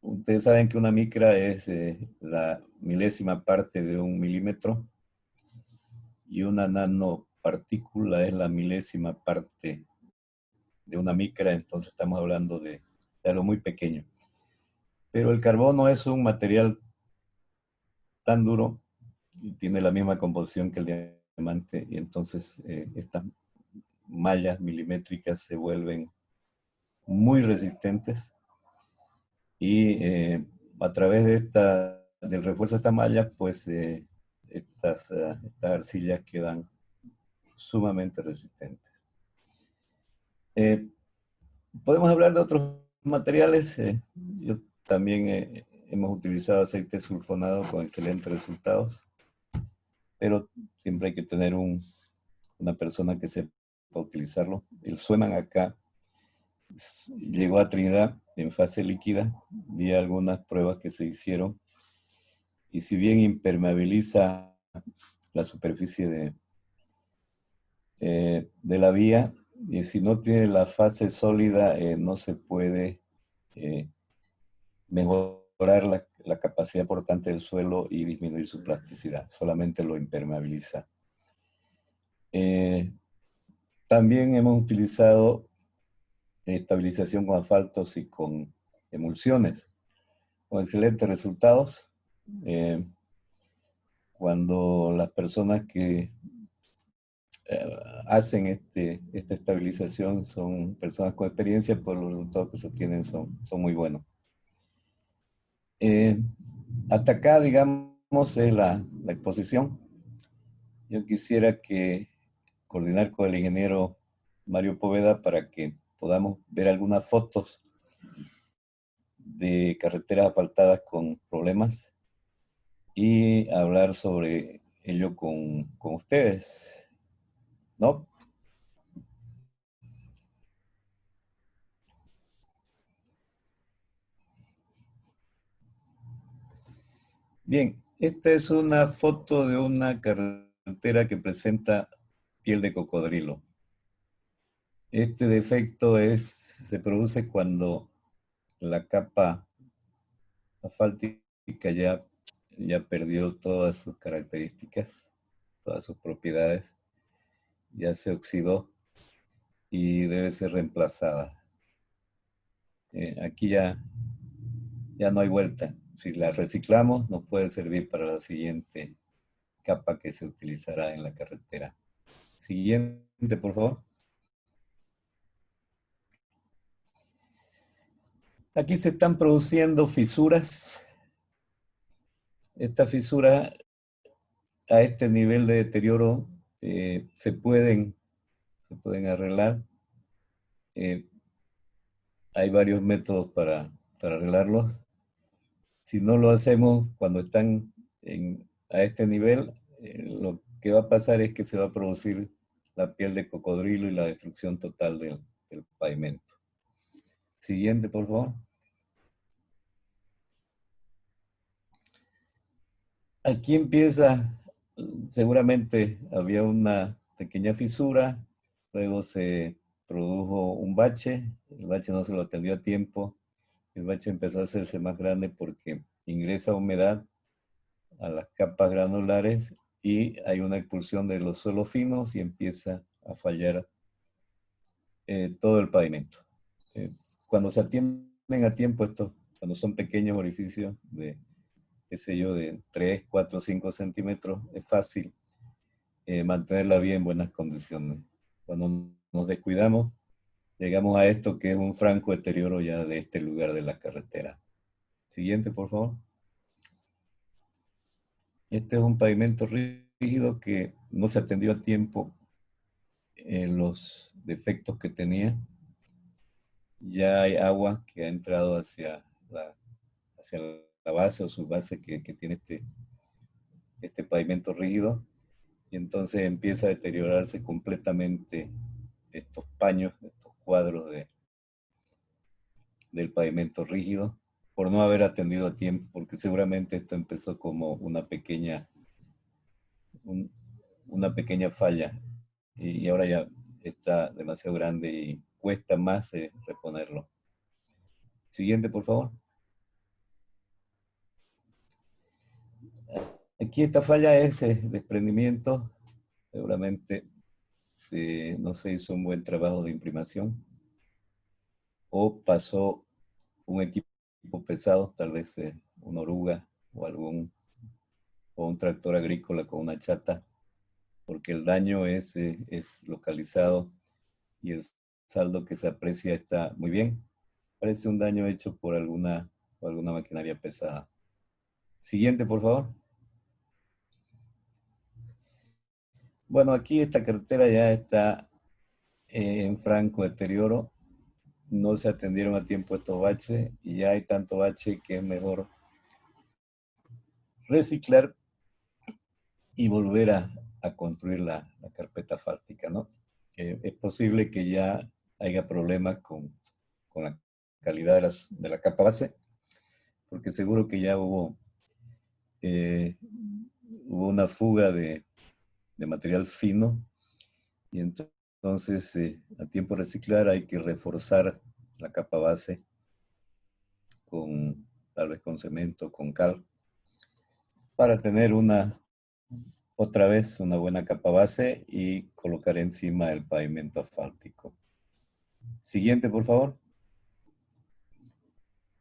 Ustedes saben que una micra es la milésima parte de 1 milímetro y una nanopartícula es la milésima parte de una micra, entonces estamos hablando de algo muy pequeño. Pero el carbono es un material tan duro y tiene la misma composición que el diamante, y entonces estas mallas milimétricas se vuelven muy resistentes y a través del refuerzo de estas mallas, pues estas arcillas quedan sumamente resistentes. Podemos hablar de otros materiales. Yo también hemos utilizado aceite sulfonado con excelentes resultados, pero siempre hay que tener una persona que sepa utilizarlo. El Soeman acá llegó a Trinidad en fase líquida. Vi algunas pruebas que se hicieron y si bien impermeabiliza la superficie de la vía, y si no tiene la fase sólida, no se puede mejorar la capacidad portante del suelo y disminuir su plasticidad, solamente lo impermeabiliza. También hemos utilizado estabilización con asfaltos y con emulsiones, con excelentes resultados. Cuando las personas que hacen esta estabilización son personas con experiencia, pues los resultados que se obtienen son muy buenos. Hasta acá, digamos, es la exposición. Yo quisiera coordinar con el ingeniero Mario Poveda para que podamos ver algunas fotos de carreteras asfaltadas con problemas y hablar sobre ello con ustedes, ¿no? Bien, esta es una foto de una carretera que presenta piel de cocodrilo. Este defecto se produce cuando la capa asfáltica ya perdió todas sus características, todas sus propiedades, ya se oxidó y debe ser reemplazada. Aquí ya no hay vuelta. Si la reciclamos, nos puede servir para la siguiente capa que se utilizará en la carretera. Siguiente, por favor. Aquí se están produciendo fisuras. Estas fisuras a este nivel de deterioro se pueden arreglar. Hay varios métodos para arreglarlos. Si no lo hacemos cuando están a este nivel, lo que va a pasar es que se va a producir la piel de cocodrilo y la destrucción total del pavimento. Siguiente, por favor. Aquí empieza, seguramente había una pequeña fisura, luego se produjo un bache, el bache no se lo atendió a tiempo, el bache empezó a hacerse más grande porque ingresa humedad a las capas granulares y hay una expulsión de los suelos finos y empieza a fallar todo el pavimento. Cuando se atienden a tiempo cuando son pequeños orificios de, qué sé yo, de 3, 4, 5 centímetros, es fácil mantener la vía en buenas condiciones. Cuando nos descuidamos, llegamos a esto que es un franco deterioro ya de este lugar de la carretera. Siguiente, por favor. Este es un pavimento rígido que no se atendió a tiempo en los defectos que tenía. Ya hay agua que ha entrado hacia la base o subbase que tiene este pavimento rígido, y entonces empieza a deteriorarse completamente estos paños, estos cuadros del pavimento rígido, por no haber atendido a tiempo, porque seguramente esto empezó como una pequeña falla y ahora ya está demasiado grande y cuesta más reponerlo. Siguiente, por favor. Aquí esta falla es desprendimiento. Seguramente no se hizo un buen trabajo de imprimación o pasó un equipo pesado, tal vez una oruga o un tractor agrícola con una chata, porque el daño es localizado y el saldo que se aprecia está muy bien. Parece un daño hecho por alguna maquinaria pesada. Siguiente, por favor. Bueno, aquí esta carretera ya está en franco deterioro. No se atendieron a tiempo estos baches y ya hay tanto bache que es mejor reciclar y volver a construir la carpeta asfáltica, ¿no? Es posible que ya haya problemas con la calidad de la capa base, porque seguro que ya hubo una fuga de material fino Y entonces, a tiempo de reciclar hay que reforzar la capa base con, tal vez con cemento, con cal, para tener otra vez una buena capa base y colocar encima el pavimento asfáltico. Siguiente, por favor.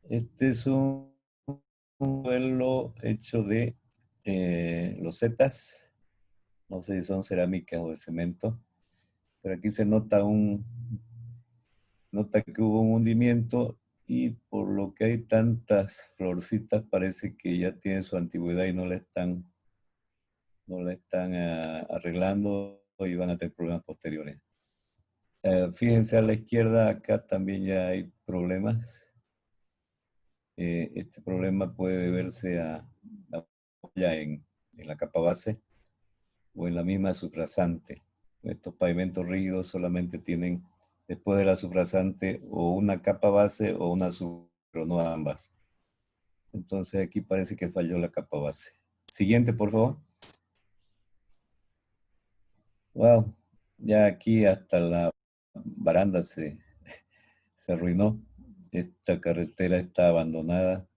Este es un suelo hecho de losetas, no sé si son cerámicas o de cemento, pero aquí se nota que hubo un hundimiento y por lo que hay tantas florcitas parece que ya tiene su antigüedad y no la están arreglando y van a tener problemas posteriores. Fíjense a la izquierda, acá también ya hay problemas. Este problema puede deberse a la falla en la capa base o en la misma subrasante. Estos pavimentos rígidos solamente tienen, después de la subrasante, o una capa base o una sub, pero no ambas. Entonces aquí parece que falló la capa base. Siguiente, por favor. Wow, ya aquí hasta la baranda se arruinó. Esta carretera está abandonada,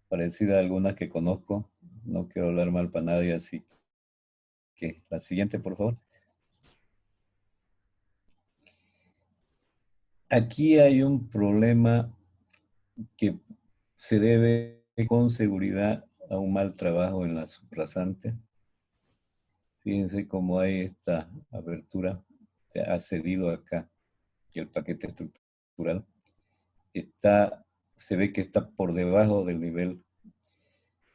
parecida a algunas que conozco. No quiero hablar mal para nadie, así que la siguiente, por favor. Aquí hay un problema que se debe con seguridad a un mal trabajo en la subrasante. Fíjense cómo hay esta abertura, se ha cedido acá, que el paquete estructural se ve que está por debajo del nivel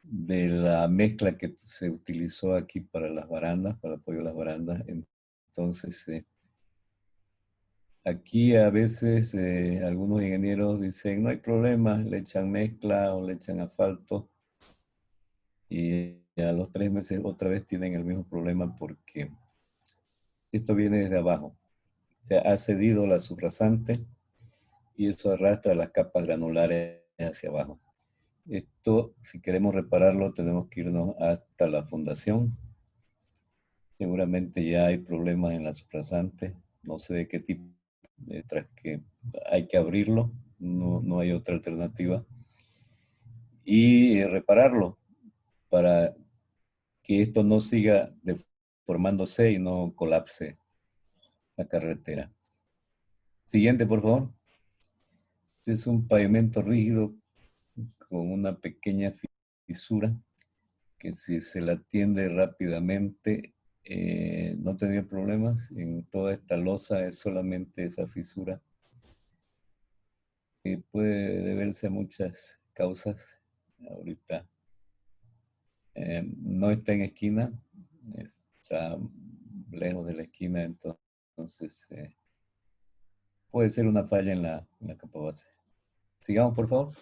de la mezcla que se utilizó aquí para las barandas, para el apoyo de las barandas. Entonces, aquí a veces algunos ingenieros dicen, no hay problema, le echan mezcla o le echan asfalto y a los 3 meses otra vez tienen el mismo problema porque esto viene desde abajo. Se ha cedido la subrasante y eso arrastra las capas granulares hacia abajo. Esto, si queremos repararlo, tenemos que irnos hasta la fundación. Seguramente ya hay problemas en la subrasante, no sé de qué tipo, tras que hay que abrirlo, no hay otra alternativa. Y repararlo para que esto no siga deformándose y no colapse la carretera. Siguiente, por favor. Este es un pavimento rígido con una pequeña fisura que si se la atiende rápidamente no tendría problemas. En toda esta losa es solamente esa fisura. Puede deberse a muchas causas. Ahorita no está en esquina, está lejos de la esquina, entonces puede ser una falla en la capa base. Sigamos, por favor.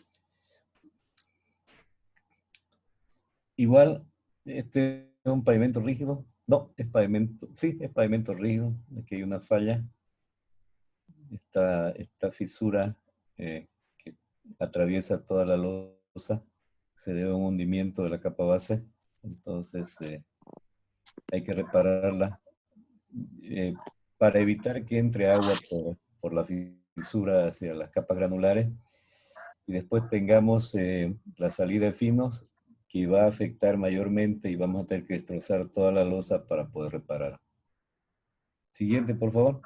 Igual, este es un pavimento rígido. No, es pavimento, sí, es pavimento rígido. Aquí hay una falla. Esta fisura que atraviesa toda la losa se debe a un hundimiento de la capa base. Entonces, hay que repararla eh, para evitar que entre agua por la fisura hacia las capas granulares y después tengamos la salida de finos que va a afectar mayormente y vamos a tener que destrozar toda la losa para poder reparar. Siguiente, por favor.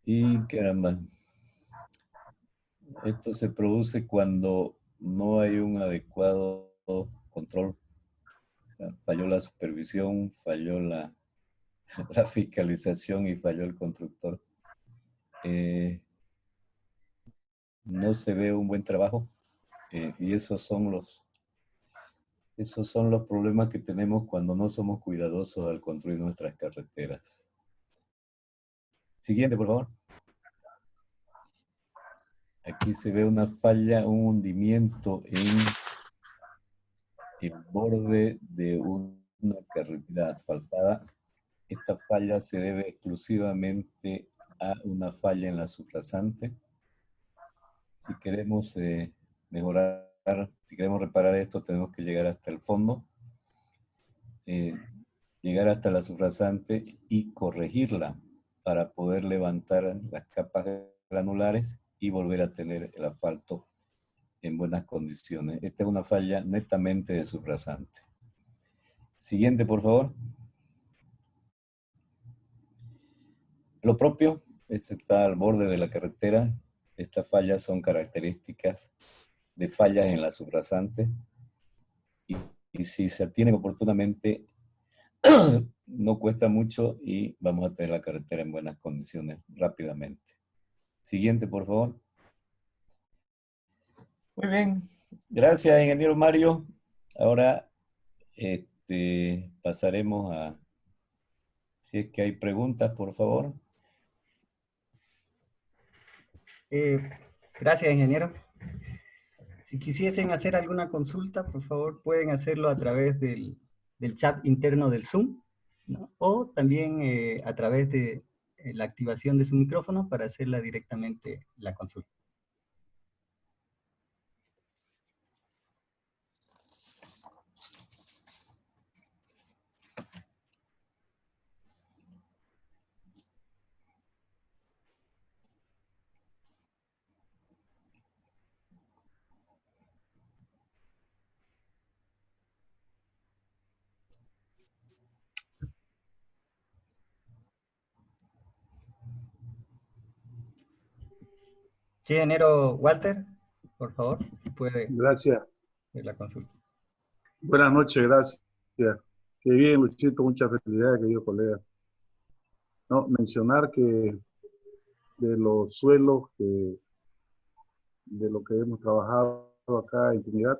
Y caramba, esto se produce cuando no hay un adecuado control. O sea, falló la supervisión, falló la fiscalización y falló el constructor. No se ve un buen trabajo y esos son los problemas que tenemos cuando no somos cuidadosos al construir nuestras carreteras. Siguiente, por favor. Aquí se ve una falla, un hundimiento en el borde de una carretera asfaltada. Esta falla se debe exclusivamente a una falla en la subrasante. Si queremos mejorar, si queremos reparar esto, tenemos que llegar hasta el fondo. llegar hasta la subrasante y corregirla para poder levantar las capas granulares y volver a tener el asfalto en buenas condiciones. Esta es una falla netamente de subrasante. Siguiente, por favor. Lo propio, este está al borde de la carretera. Estas fallas son características de fallas en la subrasante. Y si se atienden oportunamente, no cuesta mucho y vamos a tener la carretera en buenas condiciones rápidamente. Siguiente, por favor. Muy bien. Gracias, ingeniero Mario. Ahora pasaremos a, si es que hay preguntas, por favor. Gracias, ingeniero. Si quisiesen hacer alguna consulta, por favor, pueden hacerlo a través del chat interno del Zoom, ¿no? O también a través de la activación de su micrófono para hacerla directamente la consulta. Sí, ingeniero Walter, por favor, si puede Gracias. hacer la consulta. Buenas noches, gracias. Qué bien, Luchito, muchas felicidades, querido colega. No, mencionar que de los suelos, de lo que hemos trabajado acá en Trinidad,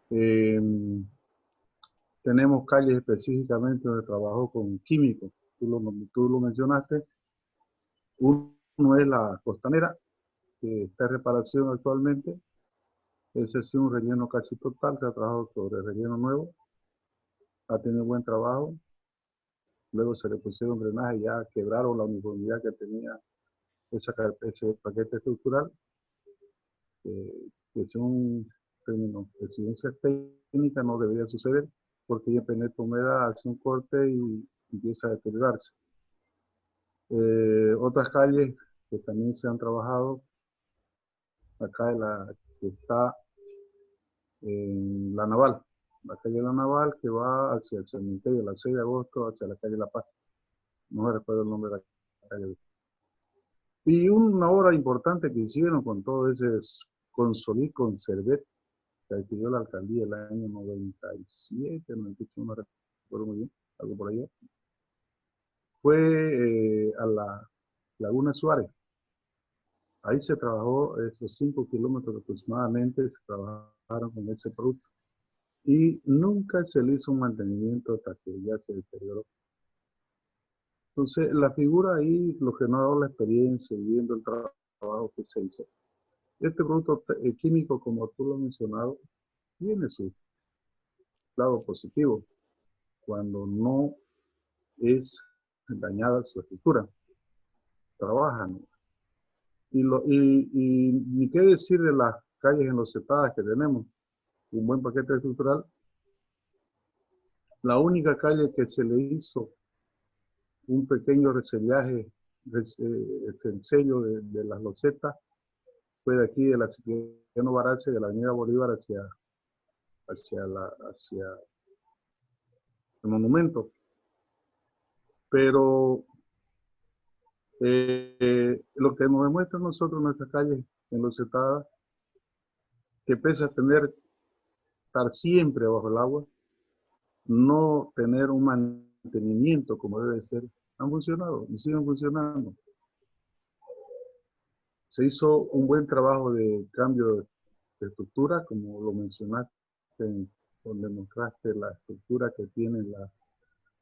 eh, tenemos calles específicamente donde trabajó con químicos. Tú lo mencionaste. Uno es la costanera, que está en reparación actualmente. Ese es un relleno casi total, se ha trabajado sobre relleno nuevo. Ha tenido buen trabajo. Luego se le pusieron drenaje, ya quebraron la uniformidad que tenía ese paquete estructural, que según términos de ciencia técnica no debería suceder, porque ya penetra humedad, hace un corte y empieza a deteriorarse. Otras calles que también se han trabajado, acá que está en La Naval, la calle La Naval que va hacia el cementerio, la 6 de agosto, hacia la calle La Paz. No me recuerdo el nombre de la calle. Y una obra importante que hicieron con todo ese Consolí Conservet, que adquirió la alcaldía el año 97, 98, no me recuerdo muy bien, algo por allá, fue a la Laguna Suárez. Ahí se trabajó esos 5 kilómetros aproximadamente, se trabajaron con ese producto. Y nunca se le hizo un mantenimiento hasta que ya se deterioró. Entonces, la figura ahí, lo que nos ha dado la experiencia, viendo el trabajo que se hizo. Este producto químico, como tú lo has mencionado, tiene su lado positivo cuando no es dañada su estructura. Trabajan. Y ni qué decir de las calles enlosetadas que tenemos. Un buen paquete estructural. La única calle que se le hizo un pequeño resellaje, el sello de las losetas, fue de aquí de la Cipriano Baracce, de la Avenida Bolívar hacia el monumento. Pero lo que nos demuestra a nosotros nuestras calles enlosetadas, que pese a estar siempre bajo el agua, no tener un mantenimiento como debe ser, han funcionado y siguen funcionando. Se hizo un buen trabajo de cambio de estructura, como lo mencionaste, donde mostraste la estructura que tienen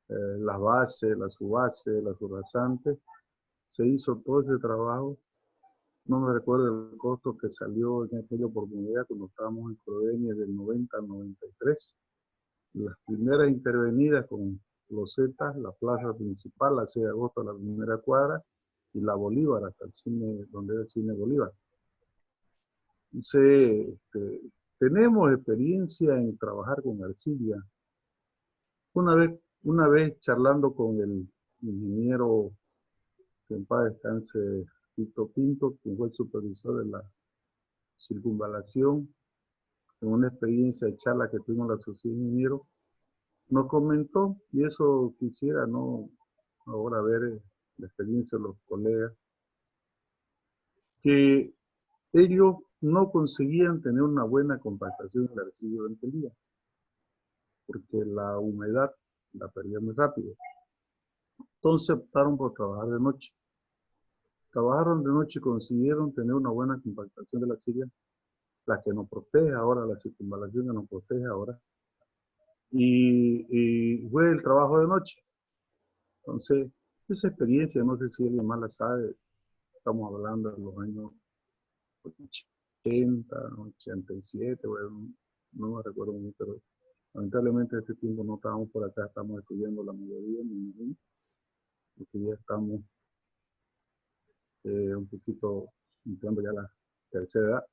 las bases, las subbase, las subrasantes. Se hizo todo ese trabajo. No me recuerdo el costo que salió en aquella oportunidad cuando estábamos en Provenia del 90 al 93. Las primeras intervenidas con losetas, la plaza principal, la 6 de agosto, la primera cuadra, y la Bolívar, hasta el cine, donde era el cine Bolívar. Entonces, tenemos experiencia en trabajar con arcilla. Una vez Una vez charlando con el ingeniero, que en paz descanse, Tito Pinto, quien fue el supervisor de la circunvalación, en una experiencia de charla que tuvimos la Asociación de Ingenieros, nos comentó, y eso quisiera, ¿no?, ahora ver la experiencia de los colegas, que ellos no conseguían tener una buena compactación del arcilla durante el día, porque la humedad la perdían muy rápido. Entonces optaron por trabajar de noche. Trabajaron de noche y consiguieron tener una buena compactación de la arcilla, la que nos protege ahora, la circunvalación que nos protege ahora, y fue el trabajo de noche. Entonces, esa experiencia, no sé si alguien más la sabe, estamos hablando de los años 80, 87, bueno, no me recuerdo muy bien, pero lamentablemente este tiempo no estábamos por acá, estamos estudiando la mayoría, me imagino, porque ya estamos un poquito entrando ya a la tercera edad.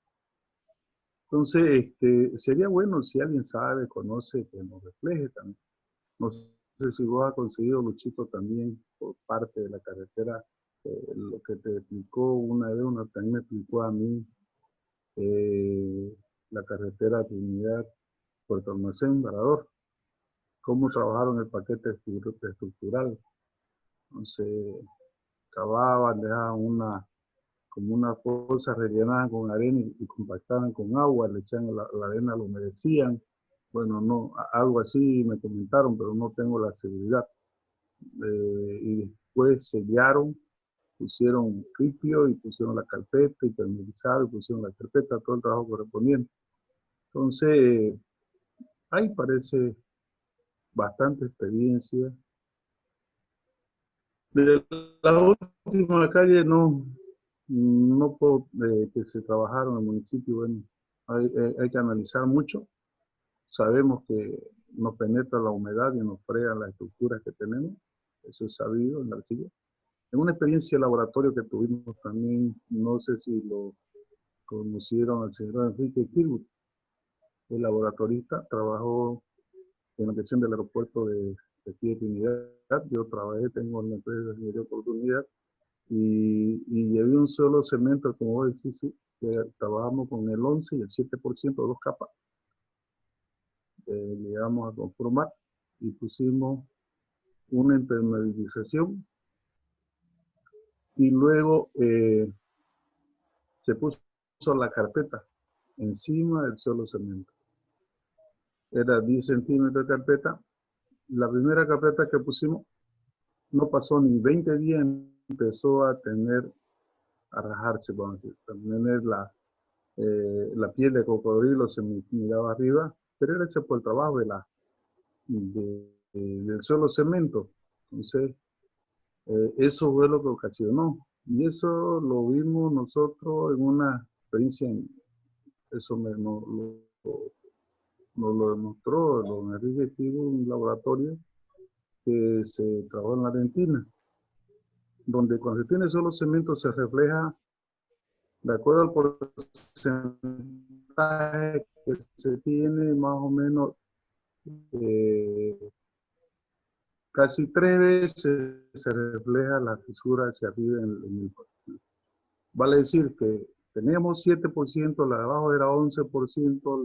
Entonces, sería bueno si alguien sabe, conoce, que nos refleje también. No sé si vos has conseguido, Luchito, también por parte de la carretera, lo que te explicó una vez, también me explicó a mí, la carretera Trinidad, Puerto Almacén, Varador, cómo trabajaron el paquete estructural. Entonces, cavaban, dejaban como una fosa rellenada con arena y compactaban con agua, le echaban la arena, lo humedecían. Bueno, no, algo así me comentaron, pero no tengo la seguridad. Y después sellaron, pusieron ripio y pusieron la carpeta, y permeabilizaron y pusieron la carpeta, todo el trabajo correspondiente. Entonces, ahí parece bastante experiencia. De la última calle no puedo, que se trabajaron en el municipio, bueno, hay que analizar mucho. Sabemos que nos penetra la humedad y nos frea las estructuras que tenemos, eso es sabido en la arcilla. En una experiencia de laboratorio que tuvimos también, no sé si lo conocieron al señor Enrique Kirwood, el laboratorista, trabajó en la gestión del aeropuerto de aquí de Trinidad. Yo trabajé, tengo en la empresa de oportunidad, y había un solo cemento, como vos decís, sí, que trabajamos con el 11 y el 7% de dos capas. Le llegamos a conformar y pusimos una impermeabilización, y luego se puso la carpeta encima del suelo cemento. Era 10 centímetros de carpeta. La primera carpeta que pusimos no pasó ni 20 días, empezó a rajarse, vamos a decir, a tener la piel de cocodrilo, se miraba arriba, pero era ese por el trabajo del suelo cemento. Entonces, eso fue lo que ocasionó. Y eso lo vimos nosotros en una experiencia, eso nos lo demostró don Enrique Tigo, un laboratorio que se trabajó en la Argentina, donde cuando se tiene solo cemento se refleja, de acuerdo al porcentaje que se tiene, más o menos casi 3 veces se refleja la fisura hacia arriba en el porcentaje. Vale decir que teníamos 7%, la de abajo era 11%,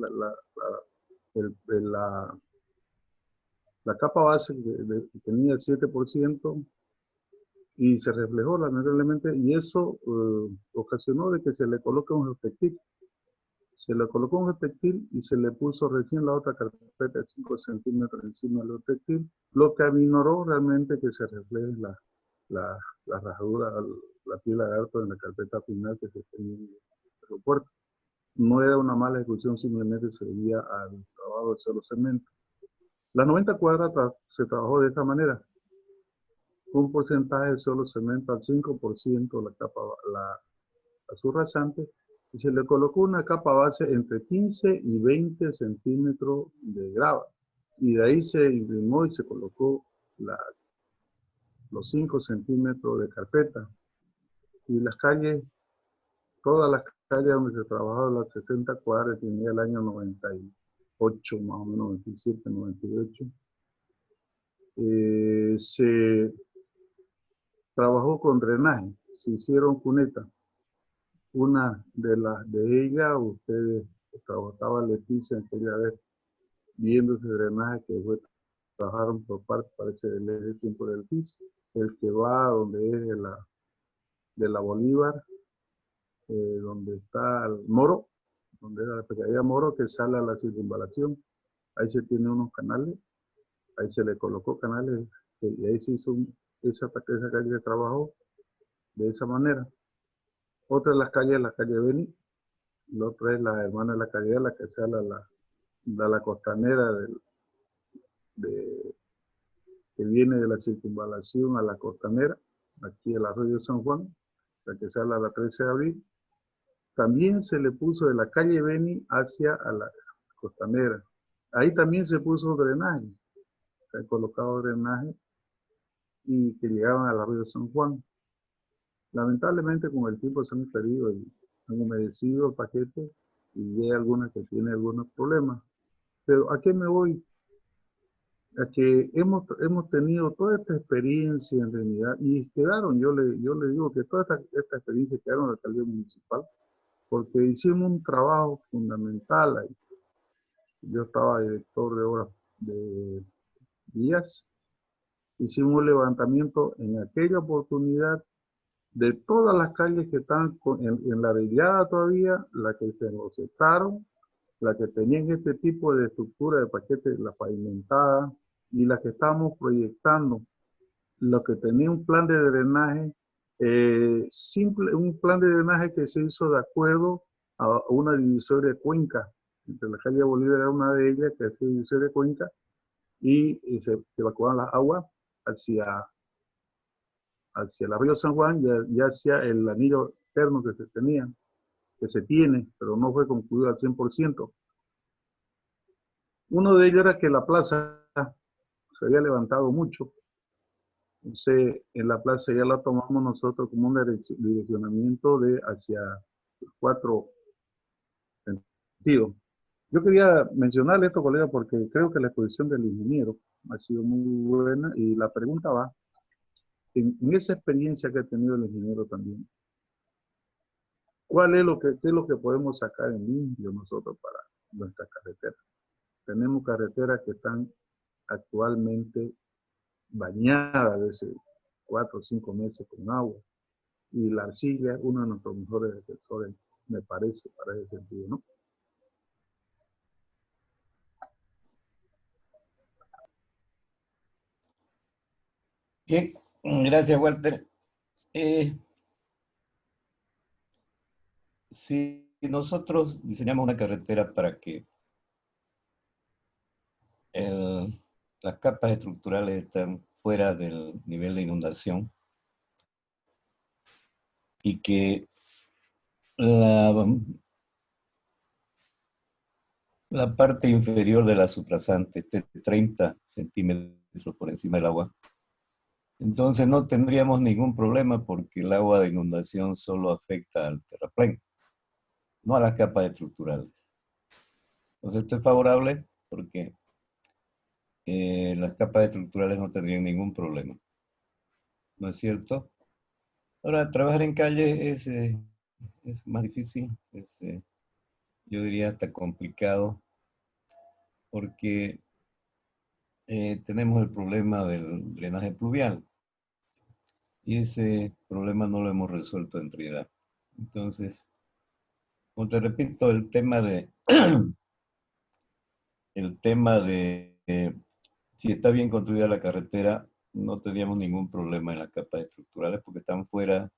la capa base tenía el 7%, y se reflejó lamentablemente, y eso ocasionó de que se le coloque un reflectil. Se le colocó un reflectil y se le puso recién la otra carpeta de 5 centímetros encima del reflectil, lo que aminoró realmente que se refleje la rajadura, la piel lagarto en la carpeta final que se tenía en el aeropuerto. No era una mala ejecución, simplemente se debía al trabajo del suelo cemento. Las 90 cuadras se trabajó de esta manera. Un porcentaje de suelo cemento al 5%, la capa, la azul rasante, y se le colocó una capa base entre 15 y 20 centímetros de grava. Y de ahí se imprimó y se colocó los 5 centímetros de carpeta. Y las calles, todas las calles donde se trabajaba las 60 cuadras, tenía el año 98, más o menos 97, 98. Se trabajó con drenaje, se hicieron cunetas. Una de las de ellas, ustedes estaba Leticia en aquella vez viendo ese drenaje que fue, trabajaron por parte, parece, del eje tiempo del PIS, el que va donde es de la Bolívar, donde está el Moro, donde era la pequeña Moro que sale a la circunvalación. Ahí se tiene unos canales, ahí se le colocó canales, y ahí se hizo esa calle de trabajo de esa manera. Otra de las calles, la calle Beni, la otra es la hermana de la calle, la que sale a la costanera de, que viene de la circunvalación a la costanera, aquí el arroyo San Juan, la que sale a la 13 de abril. También se le puso de la calle Beni hacia a la costanera. Ahí también se puso drenaje, se ha colocado drenaje y que llegaban al arroyo San Juan. Lamentablemente con el tiempo se han perdido y han humedecido el paquete y hay algunas que tienen algunos problemas. Pero ¿a qué me voy? A que hemos tenido toda esta experiencia en realidad y quedaron, yo le digo que toda esta experiencia quedaron en la alcaldía municipal porque hicimos un trabajo fundamental ahí. Yo estaba director de obras de vías, hicimos un levantamiento en aquella oportunidad de todas las calles que están en la arreglada todavía, las que se recetaron, las que tenían este tipo de estructura de paquete, la pavimentada, y las que estábamos proyectando, lo que tenía un plan de drenaje, un plan de drenaje que se hizo de acuerdo a una divisoria de cuenca. Entre la calle Bolívar era una de ellas, que hacía divisoria de cuenca, y se evacuaban las aguas hacia el arroyo San Juan, ya hacia el anillo externo que se tenía, que se tiene, pero no fue concluido al 100%. Uno de ellos era que la plaza se había levantado mucho. Entonces, en la plaza ya la tomamos nosotros como un direccionamiento de hacia 4 sentidos. Yo quería mencionarle esto, colega, porque creo que la exposición del ingeniero ha sido muy buena y la pregunta va, en esa experiencia que ha tenido el ingeniero también, ¿qué es lo que podemos sacar en limpio nosotros para nuestras carreteras? Tenemos carreteras que están actualmente bañadas desde 4 o 5 meses con agua. Y la arcilla es uno de nuestros mejores defensores, me parece, para ese sentido, ¿no? Bien, gracias, Walter. Si nosotros diseñamos una carretera para que las capas estructurales estén fuera del nivel de inundación y que la parte inferior de la suprasante esté 30 centímetros por encima del agua, entonces no tendríamos ningún problema porque el agua de inundación solo afecta al terraplén, no a las capas estructurales. Entonces esto es favorable porque las capas estructurales no tendrían ningún problema. ¿No es cierto? Ahora, trabajar en calle es más difícil, yo diría hasta complicado, porque tenemos el problema del drenaje pluvial y ese problema no lo hemos resuelto en realidad. Entonces, como te repito, el tema de si está bien construida la carretera, no tendríamos ningún problema en las capas estructurales porque están fuera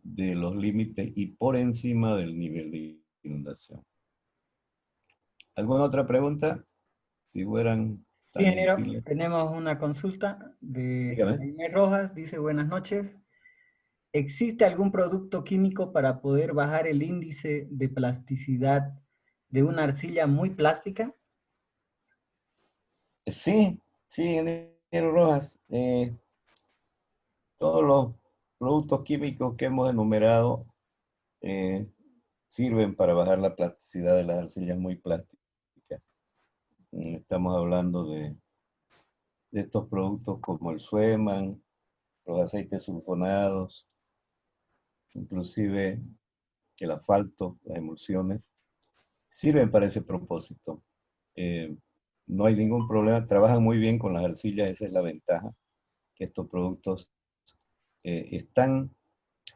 de los límites y por encima del nivel de inundación. ¿Alguna otra pregunta? Si fueran Sí, tan ingeniero, gentiles. tenemos una consulta de Dígame. Jaime Rojas, dice buenas noches. ¿Existe algún producto químico para poder bajar el índice de plasticidad de una arcilla muy plástica? Sí, sí, ingeniero Rojas. Todos los productos químicos que hemos enumerado sirven para bajar la plasticidad de las arcillas muy plásticas. Estamos hablando de de estos productos como el Sueman, los aceites sulfonados, inclusive el asfalto, las emulsiones, sirven para ese propósito. No hay ningún problema, trabajan muy bien con las arcillas, esa es la ventaja, que estos productos están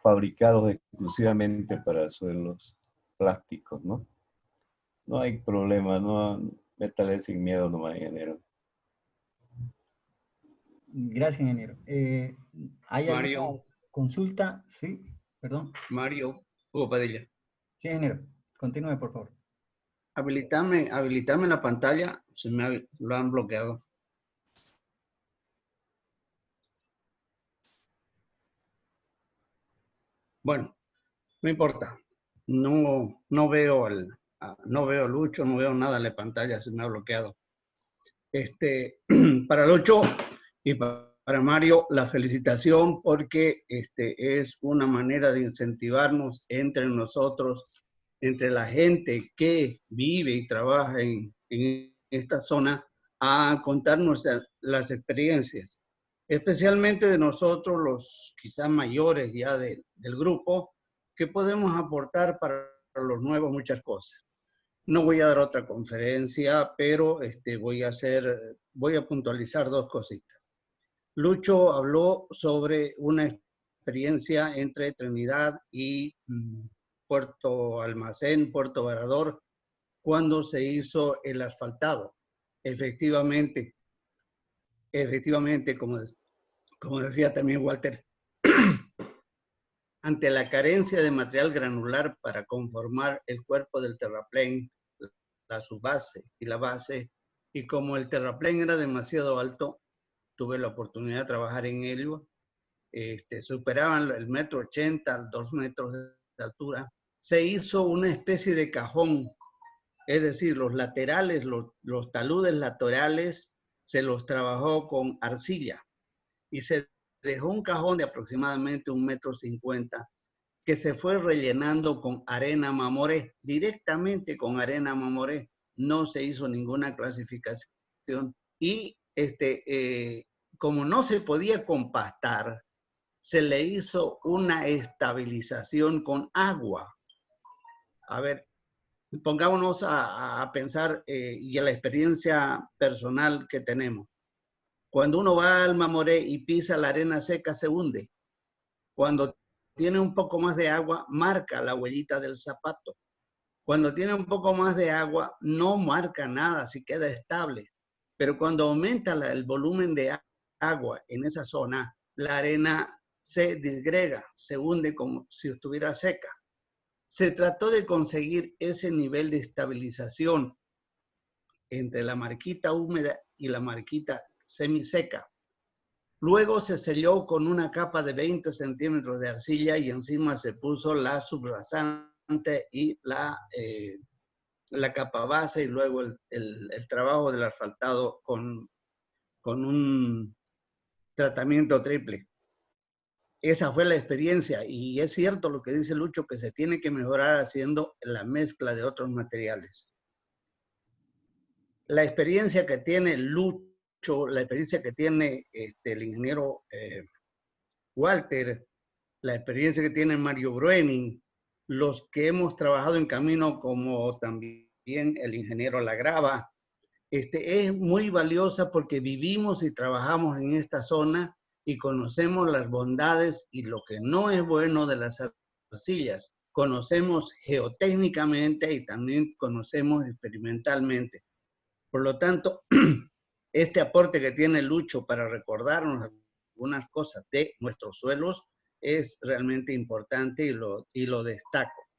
fabricados exclusivamente para suelos plásticos, ¿no? No hay problema, no, métale sin miedo nomás, ingeniero. Gracias, ingeniero. ¿Hay Mario, alguna consulta? Sí, perdón. Mario, Hugo Padilla. Sí, ingeniero. Continúe, por favor. Habilitame la pantalla, lo han bloqueado. Bueno, no importa. No veo no veo a Lucho, no veo nada en la pantalla, se me ha bloqueado. Para Lucho y para Mario, la felicitación porque es una manera de incentivarnos entre nosotros, entre la gente que vive y trabaja en esta zona, a contarnos las experiencias, especialmente de nosotros, los quizás mayores ya del grupo, que podemos aportar para los nuevos muchas cosas. No voy a dar otra conferencia, pero voy a puntualizar dos cositas. Lucho habló sobre una experiencia entre Trinidad y Puerto Almacén, Puerto Varador, cuando se hizo el asfaltado. Efectivamente, como decía también Walter, ante la carencia de material granular para conformar el cuerpo del terraplén, la subbase y la base, y como el terraplén era demasiado alto, tuve la oportunidad de trabajar en ello, superaban el 1,80 m, 2 metros de altura, se hizo una especie de cajón, es decir, los laterales, los taludes laterales, se los trabajó con arcilla y se dejó un cajón de aproximadamente 1,50 m que se fue rellenando con arena mamoré, directamente con arena mamoré. No se hizo ninguna clasificación y como no se podía compactar, se le hizo una estabilización con agua. A ver, pongámonos a pensar y a la experiencia personal que tenemos. Cuando uno va al mamoré y pisa la arena seca, se hunde. Cuando tiene un poco más de agua, marca la huellita del zapato. Cuando tiene un poco más de agua, no marca nada, si queda estable. Pero cuando aumenta el volumen de agua en esa zona, la arena se disgrega, se hunde como si estuviera seca. Se trató de conseguir ese nivel de estabilización entre la marquita húmeda y la marquita semiseca. Luego se selló con una capa de 20 centímetros de arcilla y encima se puso la subrasante y la capa base y luego el trabajo del asfaltado con un tratamiento triple. Esa fue la experiencia y es cierto lo que dice Lucho, que se tiene que mejorar haciendo la mezcla de otros materiales. La experiencia que tiene Lucho, la experiencia que tiene el ingeniero Walter, la experiencia que tiene Mario Bruening, los que hemos trabajado en camino como también el ingeniero Lagrava, es muy valiosa porque vivimos y trabajamos en esta zona y conocemos las bondades y lo que no es bueno de las arcillas. Conocemos geotécnicamente y también conocemos experimentalmente. Por lo tanto, este aporte que tiene Lucho para recordarnos algunas cosas de nuestros suelos es realmente importante y lo destaco.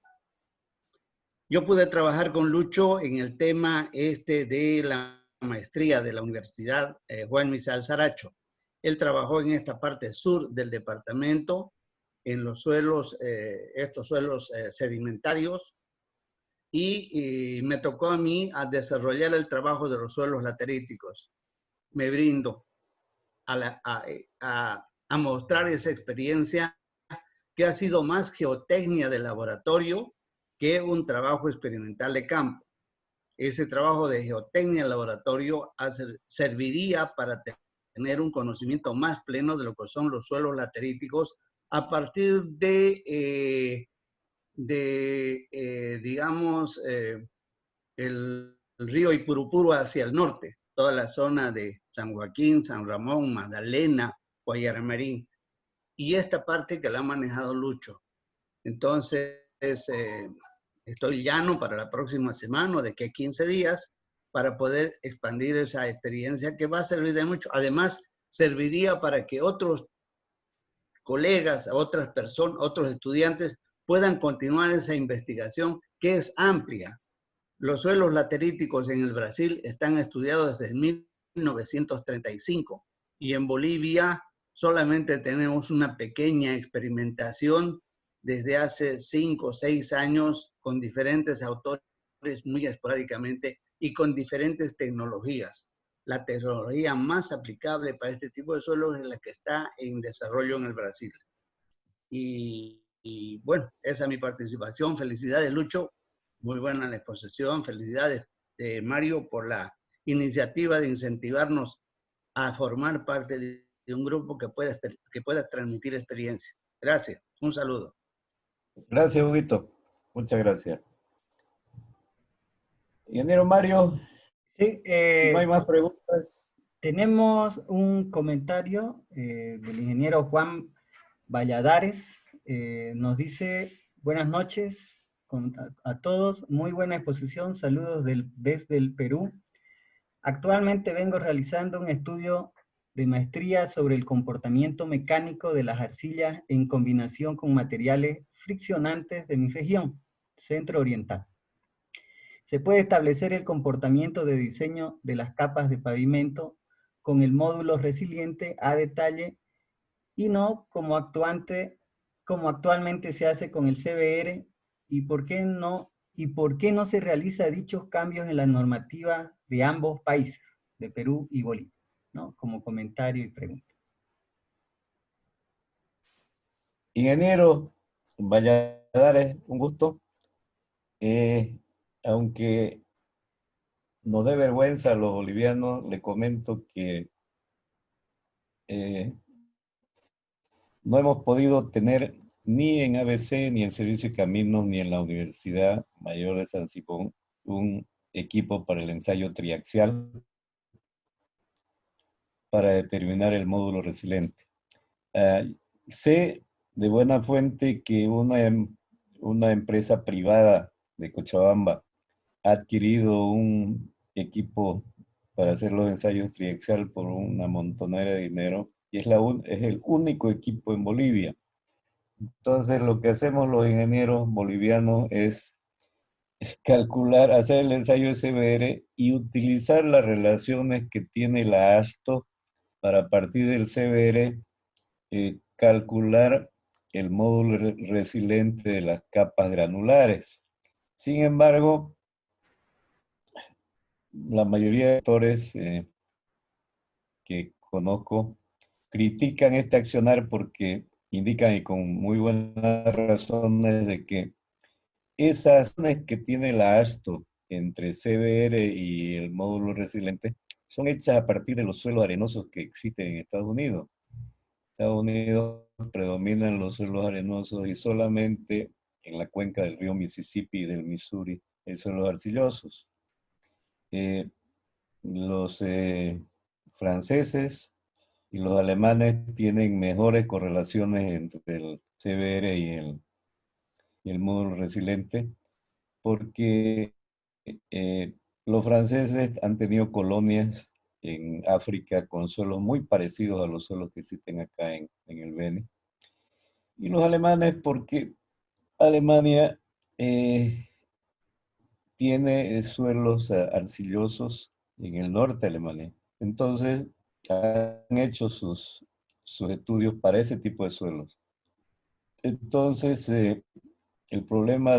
Yo pude trabajar con Lucho en el tema de la maestría de la Universidad Juan Misal Saracho. Él trabajó en esta parte sur del departamento, en los suelos, estos suelos sedimentarios, y me tocó a mí a desarrollar el trabajo de los suelos lateríticos. Me brindo a mostrar esa experiencia que ha sido más geotecnia de laboratorio que un trabajo experimental de campo. Ese trabajo de geotecnia en laboratorio serviría para tener un conocimiento más pleno de lo que son los suelos lateríticos a partir de digamos, el río Ipurupuru hacia el norte, toda la zona de San Joaquín, San Ramón, Magdalena, Guayaramarín, y esta parte que la ha manejado Lucho. Entonces, estoy llano para la próxima semana, de aquí a 15 días, para poder expandir esa experiencia que va a servir de mucho. Además, serviría para que otros colegas, otras personas, otros estudiantes puedan continuar esa investigación que es amplia. Los suelos lateríticos en el Brasil están estudiados desde 1935 y en Bolivia solamente tenemos una pequeña experimentación desde hace 5 o 6 años con diferentes autores muy esporádicamente y con diferentes tecnologías. La tecnología más aplicable para este tipo de suelos es la que está en desarrollo en el Brasil. Y bueno, esa es mi participación. Felicidades, Lucho. Muy buena la exposición. Felicidades, Mario, por la iniciativa de incentivarnos a formar parte de un grupo que pueda transmitir experiencia. Gracias. Un saludo. Gracias, Huguito. Muchas gracias. Ingeniero Mario, Sí, si no hay más preguntas. tenemos un comentario del ingeniero Juan Valladares. Nos dice, buenas noches a todos, muy buena exposición, saludos desde el Perú. Actualmente vengo realizando un estudio de maestría sobre el comportamiento mecánico de las arcillas en combinación con materiales friccionantes de mi región, Centro Oriental. Se puede establecer el comportamiento de diseño de las capas de pavimento con el módulo resiliente a detalle y no como actualmente se hace con el CBR, y por qué no se realiza dichos cambios en la normativa de ambos países, de Perú y Bolivia, ¿no? Como comentario y pregunta. Ingeniero Valladares, un gusto. Aunque nos dé vergüenza a los bolivianos, le comento que no hemos podido tener ni en ABC, ni en Servicio de Caminos, ni en la Universidad Mayor de San Simón un equipo para el ensayo triaxial para determinar el módulo resiliente. Sé de buena fuente que una empresa privada de Cochabamba ha adquirido un equipo para hacer los ensayos triaxial por una montonera de dinero y es el único equipo en Bolivia. Entonces lo que hacemos los ingenieros bolivianos es calcular, hacer el ensayo SBR y utilizar las relaciones que tiene la ASTO para a partir del CBR calcular el módulo resiliente de las capas granulares. Sin embargo, la mayoría de autores que conozco critican este accionar porque indican, y con muy buenas razones, de que esas zonas que tiene la ASTO entre CBR y el módulo resiliente son hechas a partir de los suelos arenosos que existen en Estados Unidos. Estados Unidos predominan los suelos arenosos y solamente en la cuenca del río Mississippi y del Missouri hay suelos arcillosos. Los franceses y los alemanes tienen mejores correlaciones entre el CBR y el módulo resiliente porque los franceses han tenido colonias en África con suelos muy parecidos a los suelos que existen acá en el Beni. Y los alemanes porque Alemania tiene suelos arcillosos en el norte de Alemania. Entonces han hecho sus estudios para ese tipo de suelos. Entonces el problema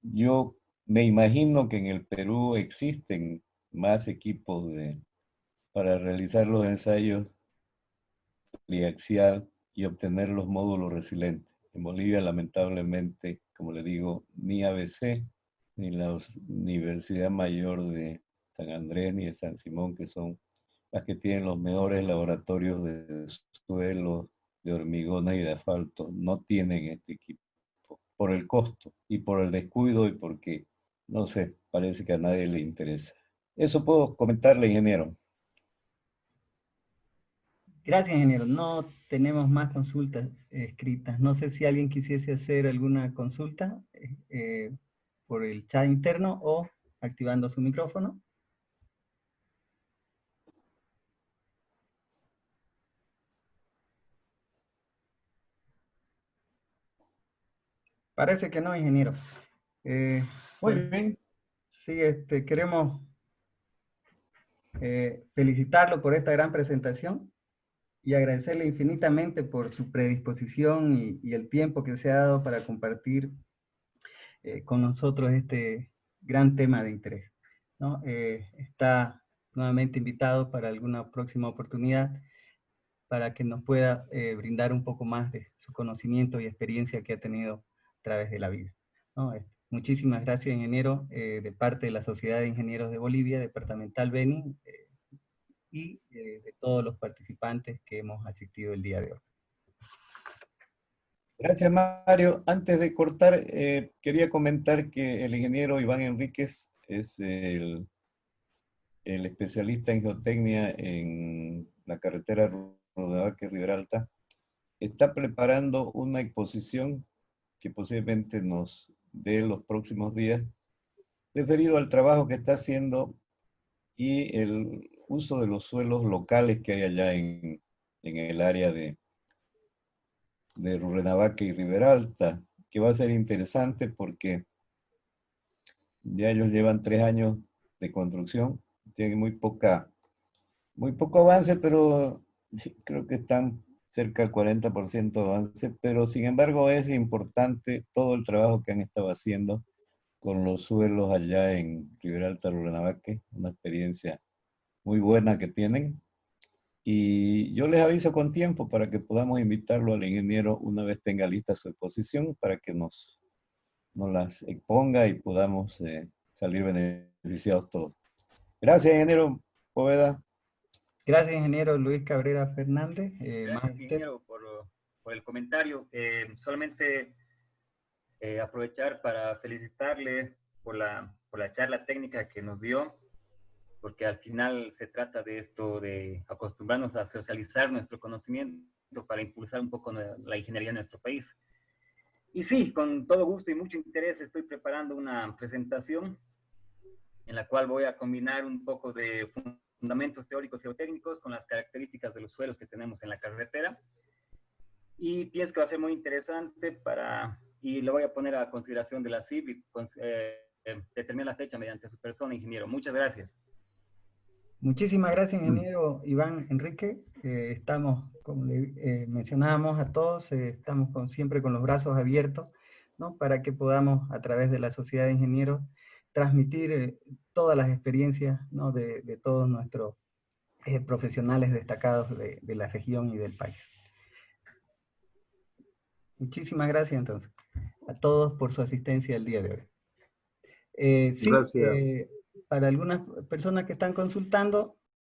yo me imagino que en el Perú existen más equipos para realizar los ensayos triaxial y obtener los módulos resilientes. En Bolivia, lamentablemente, como le digo, ni ABC, ni la Universidad Mayor de San Andrés, ni de San Simón, que son las que tienen los mejores laboratorios de suelos, de hormigones y de asfalto, no tienen este equipo. Por el costo y por el descuido y porque, no sé, parece que a nadie le interesa. Eso puedo comentarle, ingeniero. Gracias, ingeniero. No tenemos más consultas escritas. No sé si alguien quisiese hacer alguna consulta por el chat interno o activando su micrófono. Parece que no, ingeniero. Muy bien. Sí, queremos felicitarlo por esta gran presentación y agradecerle infinitamente por su predisposición y el tiempo que se ha dado para compartir con nosotros este gran tema de interés, ¿no? Está nuevamente invitado para alguna próxima oportunidad para que nos pueda brindar un poco más de su conocimiento y experiencia que ha tenido a través de la vida, ¿no? Muchísimas gracias, ingeniero, de parte de la Sociedad de Ingenieros de Bolivia, Departamental Beni, y de todos los participantes que hemos asistido el día de hoy. Gracias, Mario. Antes de cortar, quería comentar que el ingeniero Iván Enríquez es el especialista en geotecnia en la carretera Rurrenabaque-Riberalta. Está preparando una exposición que posiblemente nos dé los próximos días, referido al trabajo que está haciendo y el uso de los suelos locales que hay allá en el área de Rurrenabaque y Riberalta, que va a ser interesante porque ya ellos llevan 3 años de construcción, tienen muy poco avance, pero creo que están cerca del 40% de avance, pero sin embargo es importante todo el trabajo que han estado haciendo con los suelos allá en Riberalta, Rurrenabaque, una experiencia muy buena que tienen. Y yo les aviso con tiempo para que podamos invitarlo al ingeniero una vez tenga lista su exposición para que nos las exponga y podamos salir beneficiados todos. Gracias, ingeniero Poveda. Gracias, ingeniero Luis Cabrera Fernández. Gracias, ingeniero, por el comentario. Solamente aprovechar para felicitarle por la charla técnica que nos dio, porque al final se trata de esto, de acostumbrarnos a socializar nuestro conocimiento para impulsar un poco la ingeniería en nuestro país. Y sí, con todo gusto y mucho interés estoy preparando una presentación en la cual voy a combinar un poco de fundamentos teóricos geotécnicos con las características de los suelos que tenemos en la carretera. Y pienso que va a ser muy interesante y lo voy a poner a consideración de la CIB y determinar la fecha mediante su persona, ingeniero. Muchas gracias. Muchísimas gracias, ingeniero Iván Enrique. Estamos, como le mencionábamos a todos, estamos siempre con los brazos abiertos, ¿no? Para que podamos, a través de la Sociedad de Ingenieros, transmitir todas las experiencias, ¿no? de todos nuestros profesionales destacados de la región y del país. Muchísimas gracias, entonces, a todos por su asistencia el día de hoy. Sí, Gracias. para algunas personas que están consultando,